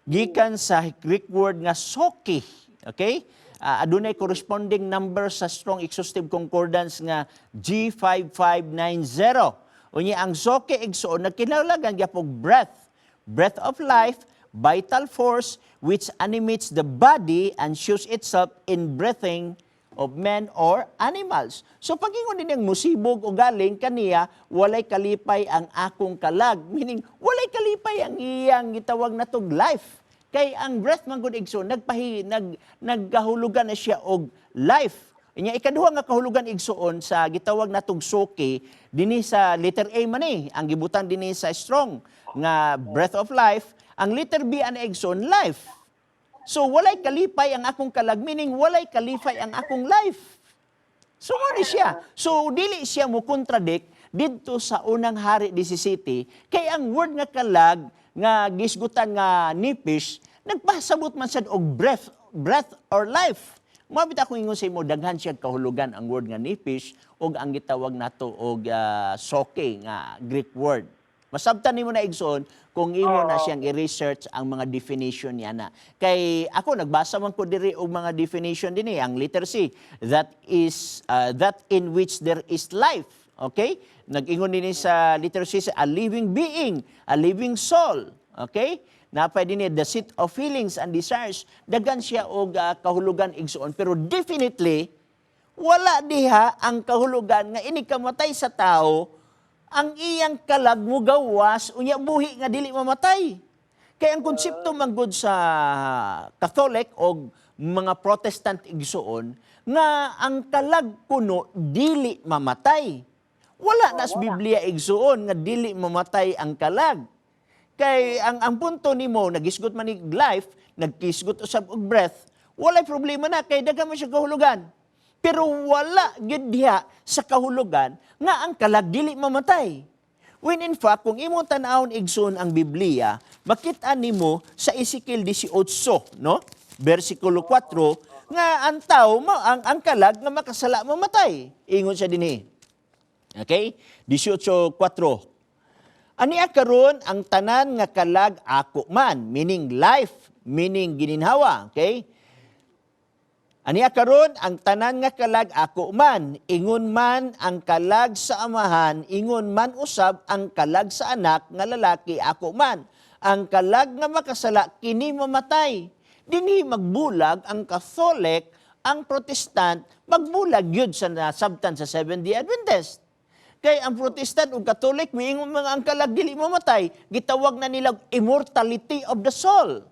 Gikan sa Greek word nga soki, okay? Adunay corresponding number sa Strong Exhaustive Concordance nga G5590. Unya ang soke igsuon nagkinahanglan gyapon breath of life, vital force which animates the body and shows itself in breathing of men or animals. So pag-ingon din ang musibog o galing kaniya walay kalipay ang akong kalag, meaning walay kalipay ang iyang gitawag natog life. Kay ang breath man gud igsoon nagkahulugan na siya og life. Inya ikaduha nga kahulugan igsuon sa gitawag natong soke dinhi sa letter A man ang gibutan dinhi sa Strong nga breath of life, ang letter B ana igsuon life. So walay kalipay ang akong kalag, meaning walay kalipay ang akong life. So ano siya? So dili siya mo contradict didto sa unang hari 17 kay ang word nga kalag nga gisgutan nga nipis nagpasabot man sad og breath or life. Mabit ako ingon sa imo daghan siya kahulugan ang word nga nipis og ang gitawag nato og soke nga Greek word. Masabtan nimo na igsoon kung imo na siyang i-research ang mga definition niya na. Kay ako nagbasa man ko diri og mga definition dinhi ang letter C, that is that in which there is life. Okay? Nag-ingon dinhi sa letter C a living being, a living soul. Okay? Napay dinhi the seat of feelings and desires. Daghan siya og kahulugan igsoon pero definitely wala diha ang kahulugan nga ini kamatay sa tao ang iyang kalag mo gawas, unya buhi nga dili mamatay. Kaya ang konsepto manggod sa Catholic o mga Protestant igsoon, nga ang kalag kuno dili mamatay. Wala na sa Biblia igsoon nga dili mamatay ang kalag. Kay ang punto nimo nagisgot man ni life, nagkisgot usab og breath, walay problema na kay daghan man siya kahulugan. Pero wala gyud diha sa kahulugan nga ang kalag dili mamatay. When in fact, kung imong tan-awon igsoon ang Biblia, makita nimo sa Ezekiel 18, no? Versikulo 4, nga ang tao ang kalag nga makasala mamatay. Ingon siya dinhi. Okay? 18:4. Ania karon ang tanan nga kalag ako man, meaning life, meaning gininhawa, okay? Ania karon ang tanan nga kalag ako man, ingon man ang kalag sa amahan, ingon man usab ang kalag sa anak nga lalaki ako man. Ang kalag nga makasala kini mamatay. Dinhi magbulag ang Catholic, ang Protestant, magbulag yun sa nasabtan sa Seventh-day Adventist. Kay ang Protestant ug Catholic miingon mga ang kalag dili mamatay, gitawag na nila immortality of the soul.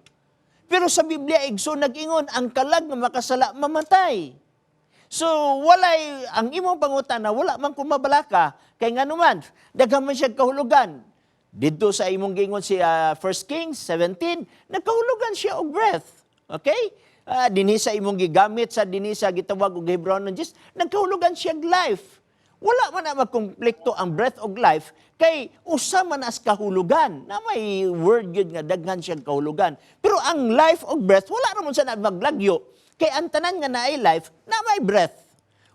Pero sa Biblia, igso nag-ingon, ang kalag nga makasala, mamatay. So, walay, ang imong pangutana, wala man kumabalaka. Kay nga naman, daghan man siya kahulugan. Dito sa imong gingon si 1 Kings 17, nagkahulugan siya og breath. Okay? Dinhi sa imong gigamit sa dinhi sa gitawag og Hebrew ng Diyos, nagkahulugan siya og life. Wala man na magkonflikto ang breath of life kay usa man as kahulugan na may word yun nga daghan siyang kahulugan. Pero ang life of breath wala naman sa maglagyo kay ang tanan nga naay life na may breath.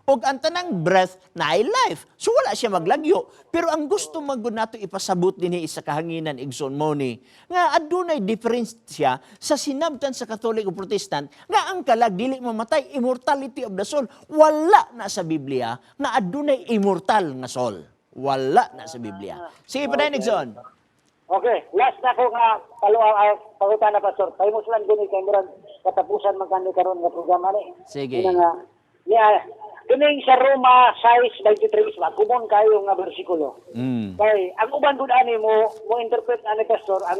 Og ang tanang breath naay life. So wala siya maglagyo. Pero ang gusto magud nato ipasabot dinhi sa kahanginan igsoon mo ni nga adunay diferensya sa sinabtan sa Catholic o Protestant nga ang kalag dili mamatay, immortality of the soul. Wala na sa Biblia nga adunay immortal nga soul. Wala na sa Biblia. Sige pa din igsoon. Okay, last na ko nga palutan na pastor. Tayo mo silang gini kay murag katapusan magkano karon nga programa ni. Sige. Kining sa Roma 6:23 kumon kayo nga bersikulo. Kay ang uban gud ani mo interpret ani pastor ang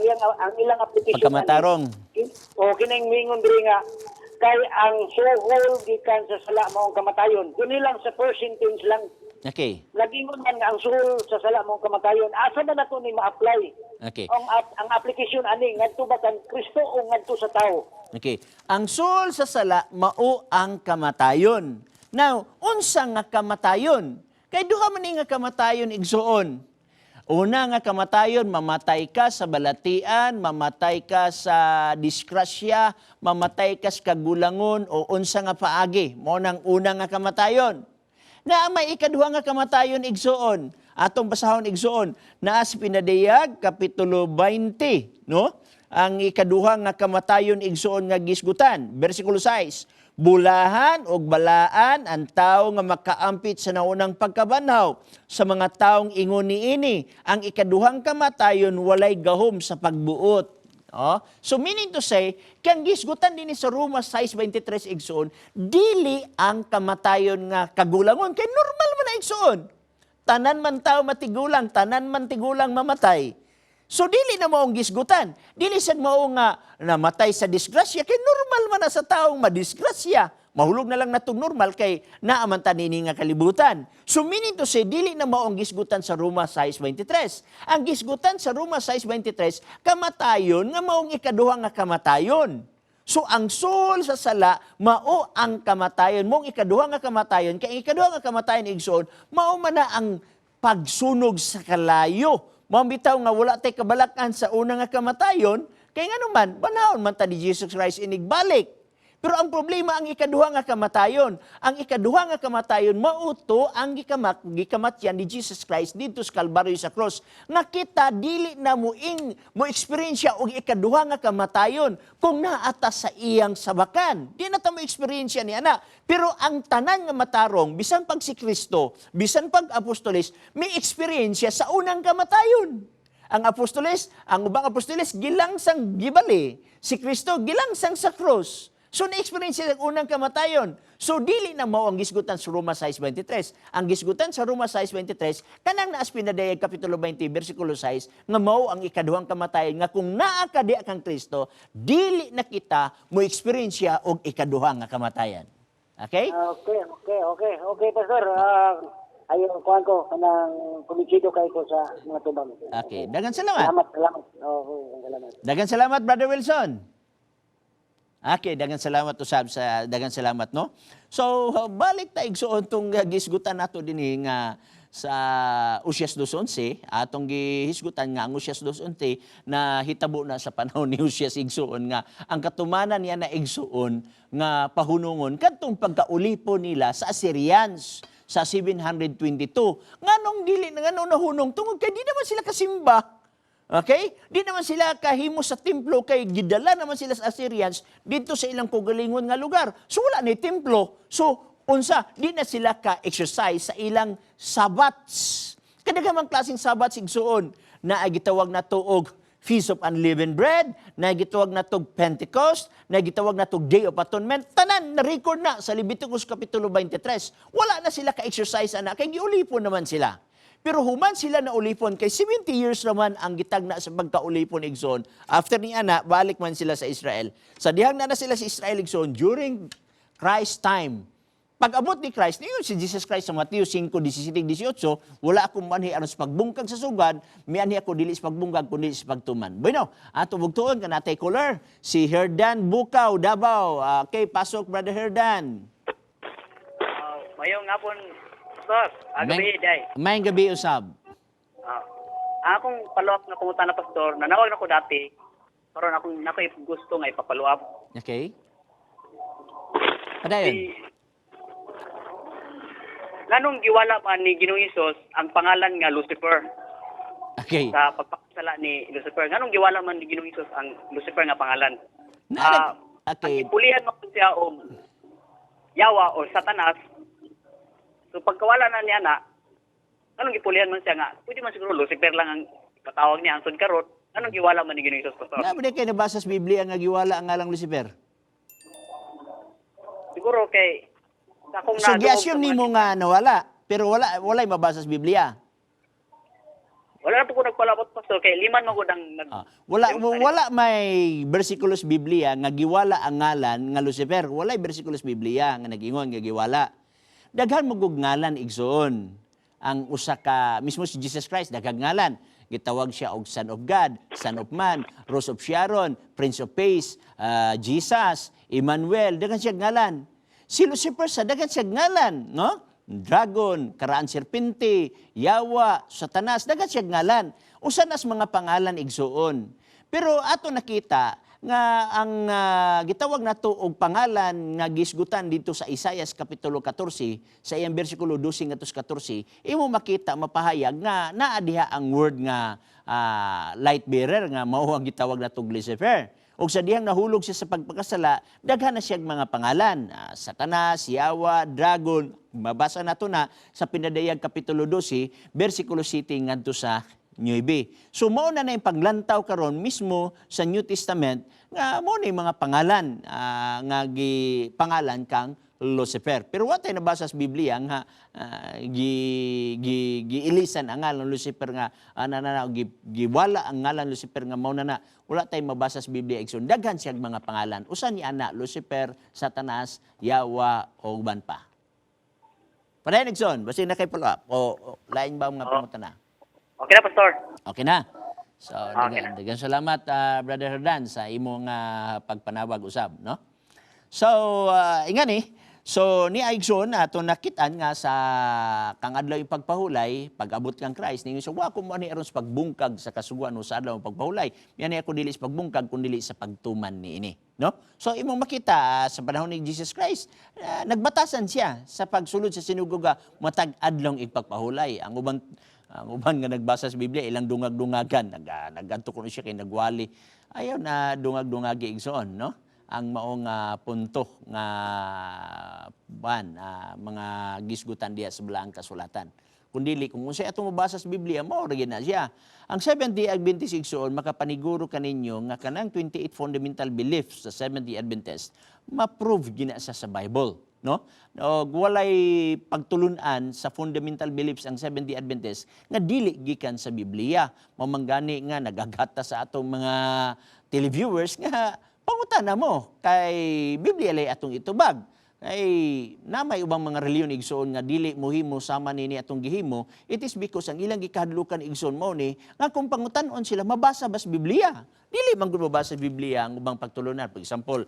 ilang application Pagkamatarong. o kining mingon diri nga kay ang suhol gikan sa sala maong kamatayon. Kini lang sa first sentence lang. Okay. Lagingon man nga ang suhol sa sala maong kamatayon. Asa man nato ni ma-apply? Okay. Ang application ani ngadto ba kan Kristo o ngadto sa tao? Okay. Ang soul sa sala mao ang kamatayon. Now, unsa nga kamatayon? Kay duha man ni nga kamatayon igsuon. Una nga kamatayon, mamatay ka sa balatian, mamatay ka sa disgrasya, mamatay ka sa kagulangon o unsa nga paagi. Mao nang una nga kamatayon. Na may ikaduha nga kamatayon igsuon. Atong basahon igsuon. Naa sa Pinadiyag kapitulo 20, no? Ang ikaduha nga kamatayon igsuon nga gisgutan, bersikulo 6. Bulahan o balaan ang tao nga makaampit sa naunang pagkabanhaw sa mga taong ingon niini. Ang ikaduhang kamatayon walay gahom sa pagbuot. Oh? So meaning to say, kang gisgutan din sa Roma 6:23 igsoon, dili ang kamatayon nga kagulangon kay normal man na igsoon. Tanan man tao matigulang, tanan man tigulang mamatay. So dili na maong gisgutan. Dili sad mao nga namatay sa disgrasya kay normal man na sa taong madisgrasya. Mahulog na lang natong normal kay naaman ta nini nga kalibutan. So meaning to say dili na maong gisgutan sa Roma 6:23. Ang gisgutan sa Roma 6:23 kamatayon nga maong ikaduha nga kamatayon. So ang soul sa sala mao ang kamatayon mong ikaduha nga kamatayon kay ikaduha nga kamatayon igsoon mao man na ang pagsunog sa kalayo. Mao bitaw nga wala tay kabalakan sa una nga kamatayon kay ngano man banhaon man ta ni Jesus Christ inigbalik. Pero ang problema ang ikaduha nga kamatayon. Ang ikaduha nga kamatayon mauto ang gikamatyan ni Jesus Christ dito sa Kalbaryo sa cross. Nga kita dili na mo eksperyensya og ikaduha nga kamatayon kung naata sa iyang sabakan. Di na ta mo eksperyensya ni ana. Pero ang tanan nga matarong bisan pag si Kristo, bisan pag apostoles, may eksperyensya sa unang kamatayon. Ang apostoles, ang ubang apostoles gilangsang gibali. Si Kristo gilangsang sa cross. So, na-experience ang unang kamatayon. So, dili na mao ang gisgutan sa Roma 6.23. Ang gisgutan sa Roma 6.23, kanang naas pinadayag Kapitulo 20, versikulo 6, nga mao ang ikaduhang kamatayon, nga kung naa ka di kang Kristo, dili na kita mo experience og ikaduhang nga kamatayan. Okay? Okay, Pastor. Ayaw, kuhan ko, kanang kumikido kayo ko sa mga tubang. Okay. Dagan salamat. Salamat. Salamat. Dagan salamat, Brother Wilson. Okay, dagan salamat usab sa dagan salamat no. So balik ta igsuon tong gisgutan nato dinhi nga sa Usias 2:11 atong gihisgutan nga ang Usias 2:11 na hitabo na sa panahon ni Usias igsuon nga ang katumanan niya na igsuon nga pahunungon kadtong pagkaulipon nila sa Assyrians sa 722. Nganong dili nga nahunong tungod kay di naman sila kasimba. Okay? Di naman sila kahimo sa templo kay gidala naman sila sa Assyrians dito sa ilang kugalingon nga lugar. So wala ni templo. So unsa, di na sila ka-exercise sa ilang sabbats. Kadagamang klaseng sabbats igsuon na ay gitawag na tuog Feast of Unleavened Bread, na gitawag na tog Pentecost, na gitawag na tog Day of Atonement. Tanan na-record na sa Leviticus Kapitulo 23. Wala na sila ka-exercise ana kay giulipon naman sila. Pero human sila na ulipon, kay 70 years naman ang gitagna sa pagkaulipon igsoon. After ni ana, balik man sila sa Israel. Sa dihang na sila sa Israel igsoon during Christ time. Pag abot ni Christ, niyon si Jesus Christ sa Mateo 5:17-18, wala akong manhi aron sa pagbungkag sa sugad, mianhi ako dili sa pagbungkag kundi sa pagtuman. Bueno, ato bugtuon kanatay caller, si Herdan Bukaw, Davao. Okay, pasok Brother Herdan. Mayong hapon, Pastor. Agabi, day. Mayong gabi usab. Akong follow-up na kumuta na Pastor, nanawag na ko dati, karon akong gusto nga ipapalo up. Okay. Padayon. Nganong giwala pa ni Ginoong Hesus ang pangalan nga Lucifer Okay. sa pagpakasala ni Lucifer? Nganong giwala man ni Ginoong Hesus ang Lucifer nga pangalan? Okay. Ang ipulihan mo siya o Yawa o Satanas. So pagkawala na niya na, anong gipulihan man siya nga? Pwede man siguro Lucifer lang ang patawag niya, ang son karot. Anong giwala man ni Ginoong Hesus, Pastor? Nabi kayo nabasa sa Biblia nga giwala ang ngalang Lucifer. Siguro kay akong So gi-assume nimo nga nawala, pero walay mabasa sa Biblia. wala na po ko nagpalabot, Pastor, kay liman mo ko nang Wala may bersikulo sa Biblia nga giwala ang ngalan nga Lucifer. Walay bersikulo sa Biblia nga nagingon nga giwala. Daghan mo gug ngalan igsoon. Ang usa ka mismo si Jesus Christ daghang ngalan. Gitawag siya og Son of God, Son of Man, Rose of Sharon, Prince of Peace, Jesus, Emmanuel, daghan siya ngalan. Si Lucifer sa daghan siya ngalan, no? Dragon, karaan serpente, yawa, satanas, daghan siya ngalan. Usa nas mga pangalan igsuon. Pero ato nakita nga ang gitawag nato og pangalan nga gisgutan dito sa Isaias kapitulo 14 sa iyang bersikulo 12 ngadto 14, imo makita mapahayag nga naa diha ang word nga light bearer nga mao ang gitawag nato og Lucifer. Og sa dihang nahulog siya sa pagpakasala, daghan na siya mga pangalan. Satanas, Yawa, Dragon. Mabasa nato na sa Pinadayag Kapitulo 12, versikulo 7 ngadto sa 9. So mao na yung paglantaw karon mismo sa New Testament nga mao na yung mga pangalan nga pangalan kang Lucifer. Pero wa tay nabasa sa Biblia nga giilisan ang ngalan Lucifer nga giwala ang ngalan Lucifer nga mao na wala tay mabasa sa Biblia igsoon. Daghan siya mga pangalan. Usa ni ana Lucifer, Satanas, Yawa o uban pa. Padayon igsoon, basi na kay follow up o lain ba mga pangutana? Okay na, Pastor. Okay na. So, Okay na. dagan salamat, Brother Herdan, sa imong pagpanawag usab, no? So, ingani, so ni Aigson ato nakitaan nga sa kang adlaw yung pagpahulay, pag-abot kang Christ, ninyo so wa ko mo ni aron sa pagbungkag sa kasuguan no sa adlaw ng pagpahulay. Yan ako dili sa pagbungkag kundi sa pagtuman niini, no? So imong makita sa panahon ni Jesus Christ, nagbatasan siya sa pagsulod sa sinugoga matag adlaw ipagpahulay. Ang uban nga nagbasa sa Biblia ilang dungag-dungagan, nagadto kuno siya kay nagwali. Ayaw na dungag-dungagi igsoon, no? Ang maong punto nga mga gisgutan diya sa balaang kasulatan. Kundili kung unsay atong mabasa sa Biblia mao ra na siya. Ang Seventh-day Adventist igsoon makapaniguro kaninyo nga kanang 28 fundamental beliefs sa Seventh-day Adventist ma-prove gina sa Bible, no? Og walay pagtulunan sa fundamental beliefs ang Seventh-day Adventist nga dili gikan sa Biblia. Mamanggani nga nagagata sa atong mga televiewers nga pangutana mo kay Biblia lay atong itubag. Ay namay ubang mga reliyon igsoon nga dili mohimo sama nini atong gihimo, it is because ang ilang gikahadlukan igsoon mao ni nga kung pangutan-on sila mabasa ba sa Biblia. Dili man gud mabasa sa Biblia ang ubang pagtulunan. For example,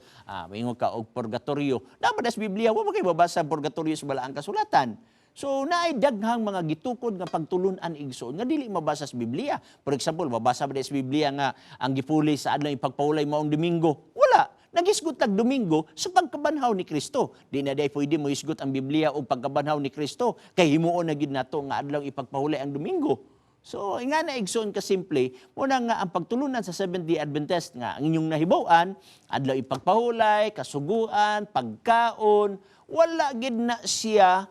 moingon ka og purgatorio. Dapat sa Biblia wa kay mabasa ang purgatorio sa balaang kasulatan. So naay daghang mga gitukod nga pagtulunan igsoon nga dili mabasa sa Biblia. For example, mabasa ba sa Biblia nga ang gipuli sa adlaw ipagpaulay maong Domingo? Wala. Nagisgot tag Domingo sa pagkabanhaw ni Kristo. Di na day pwede mo isgot ang Biblia o pagkabanhaw ni Kristo kay himuon na gid nato nga adlaw ipagpahulay ang Domingo. So nga na igsoon ka simple mo na nga ang pagtulunan sa Seventh-day Adventist nga ang inyong nahibaw-an adlaw ipagpahulay, kasuguan, pagkaon, wala gid na siya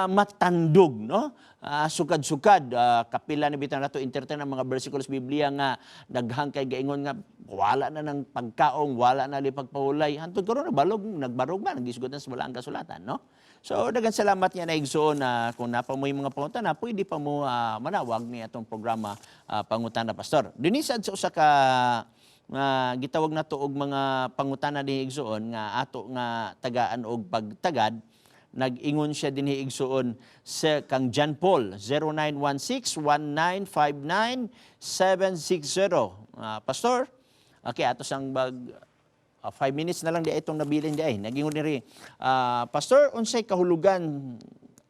matandog, no? Sukad-sukad, kapila na bitaw nato entertain ang mga bersikulo sa Biblia nga daghang kay gaingon nga wala na ng pagkaong, wala na li pagpahulay. Hantod karon nagbarog man nagisgot na sa balaang kasulatan, no? So daghang salamat niya na igsoon na kung napamoy mga pangutana, pwede pa mo manawag ni atong programa Pangutana Pastor. Dinisad sa usa ka gitawag nato og mga pangutana dinhi igsoon nga ato nga tagaan og pagtagad. Nag-ingon siya dinhi igsoon sa kang John Paul 0916-1959-760. Pastor, okay, ato sang 5 minutes na lang di itong nabilin di ay. Nag-ingon diri, Pastor, unsay kahulugan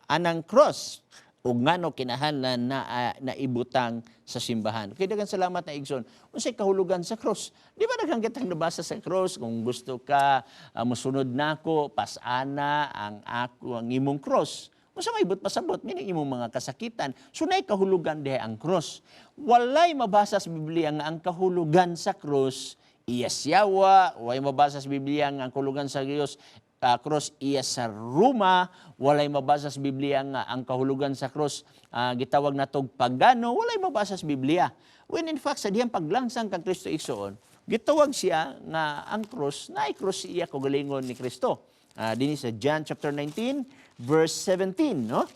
anang cross ug ngano kinahanglan na naibutang sa simbahan. Kay daghang salamat na igsoon. Unsay kahulugan sa cross? Di ba daghang kitang nabasa sa cross kung gusto ka mosunod nako pasana ang imong cross. Unsa maibot pasabot meaning imong mga kasakitan. So nay kahulugan diha ang cross. Walay mabasa sa Biblia nga ang kahulugan sa cross iyas yawa, walay mabasa sa Biblia nga ang kahulugan sa Dios cross iya sa Roma, walay mabasa sa Biblia nga ang kahulugan sa cross gitawag natog pagano, walay mabasa sa Biblia. When in fact sa diyang paglangsang kang Kristo igsoon, gitawag siya nga ang cross na cross iya kagalingon ni Kristo. Dinhi sa John chapter 19 verse 17, no?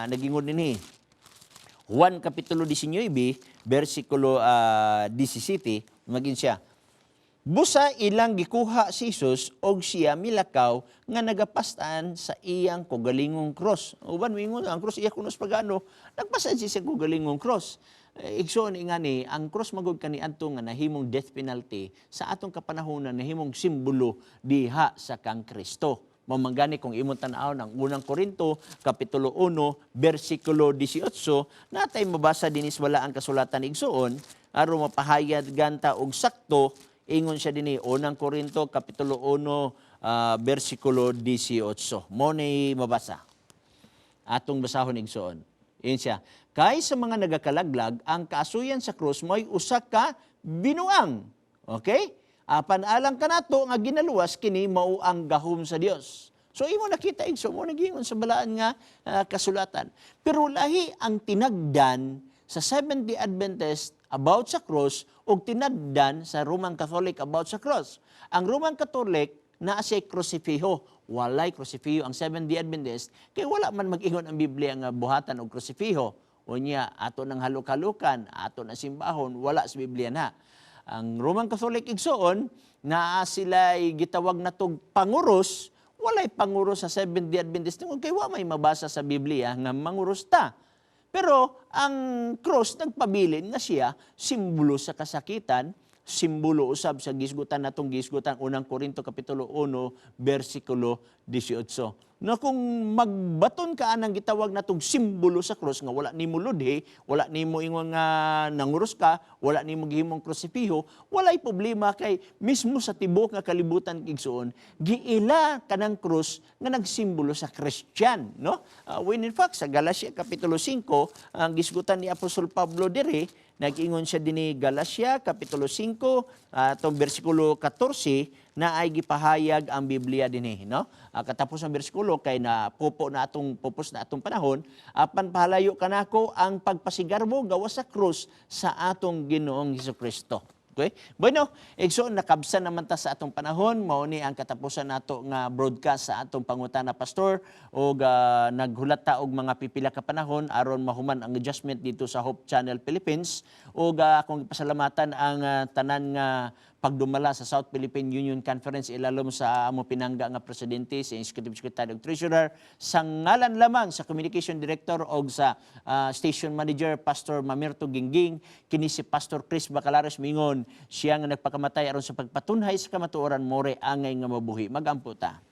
Nagingon dinhi. Juan kapitulo 19 bersikulo 17 magin siya. Busa ilang gikuha si Jesus og siya milakaw nga nagapastaan sa iyang kogalingong cross. Uban mingon ang cross iya kunos pagano, nagpasad siya sa kogalingong cross. Igsoon nga ni ang cross magud kaniadto nga nahimong death penalty sa atong kapanahonan nahimong simbolo diha sa kang Kristo. Mamangani kung imong tan-aw ng unang Korinto kapitulo 1 bersikulo 18 natay mabasa dinis wala ang kasulatan igsoon aron mapahayag ganta og sakto. Ingon siya dinhi unang Korinto kapitulo 1 bersikulo 18. Mo ni mabasa. Atong basahon igsoon. Ingon siya, kay sa mga nagakalaglag ang kaasuyan sa krus mo'y usa ka binuang. Okay? Panalang kanato nga ginaluwas kini mao ang gahom sa Dios. So imo nakita igsoon mo nagingon sa balaan nga kasulatan. Pero lahi ang tinagdan sa Seventh-day Adventist about sa cross o tinaddan sa Roman Catholic about sa cross. Ang Roman Catholic naa siya krusifiho. Walay krusifiho ang Seventh-day Adventist kay wala man mag-ingon ang Biblia nga buhatan og krusifiho. Unya ato nang haluk-halukan, ato na simbahon, wala sa Biblia na. Ang Roman Catholic igsoon naa sila'y gitawag natog panguros, walay panguros sa Seventh-day Adventist kay wa may mabasa sa Biblia nga manguros ta. Pero ang cross nagpabilin nga siya simbolo sa kasakitan, simbolo usab sa gisgutan natong gisgutan unang Korinto kapitulo 1 bersikulo 18. Na kung magbaton ka anang gitawag natong simbolo sa cross nga wala nimo ludhi, wala nimo ingon nga nanguros ka, wala nimo gihimong krusipiho, walay problema kay mismo sa tibok nga kalibutan igsuon, giila kanang cross nga nagsimbolo sa Christian, no? When in fact sa Galacia kapitulo 5, ang gisgutan ni Apostol Pablo diri, nag-ingon siya dinhi Galacia kapitulo 5, atong bersikulo 14 na ay gipahayag ang Biblia dinhi, no? Katapos ang bersikulo kay na pupos na atong panahon, apan pahalayo kanako ang pagpasigarbo gawas sa krus sa atong Ginoong Hesukristo. Okay? Bueno, igsoon nakabsan naman ta sa atong panahon, mao ni ang katapusan nato nga broadcast sa atong pangutana pastor og naghulat ta og mga pipila ka panahon aron mahuman ang adjustment dito sa Hope Channel Philippines og akong pasalamatan ang tanan nga pagdumala sa South Philippine Union Conference ilalom sa amo pinangga nga presidente, sa Executive Secretary ug Treasurer, sa ngalan lamang sa Communication Director og sa Station Manager Pastor Mamirto Gingging, kini si Pastor Chris Bacalares mingon siya nga nagpakamatay aron sa pagpatunhay sa kamatuoran more angay nga mabuhi. Magampo ta.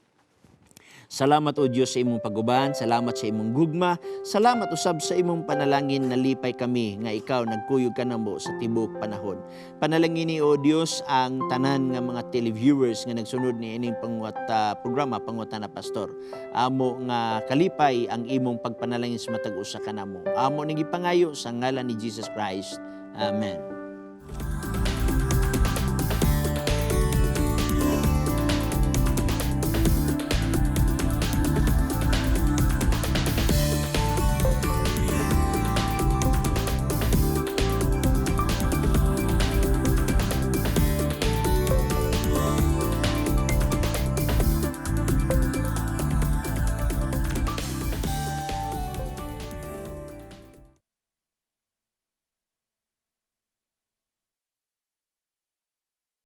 Salamat o Diyos sa imong paguban, salamat sa imong gugma, salamat usab sa imong panalangin na lipay kami nga ikaw nagkuyog ka namo sa tibok panahon. Panalangin ni o Diyos ang tanan nga mga televiewers nga nagsunod ni ining programa Pangutana Pastor. Amo nga kalipay ang imong pagpanalangin sa matag usa kanamo. Amo ning gipangayo sa ngalan ni Jesus Christ. Amen.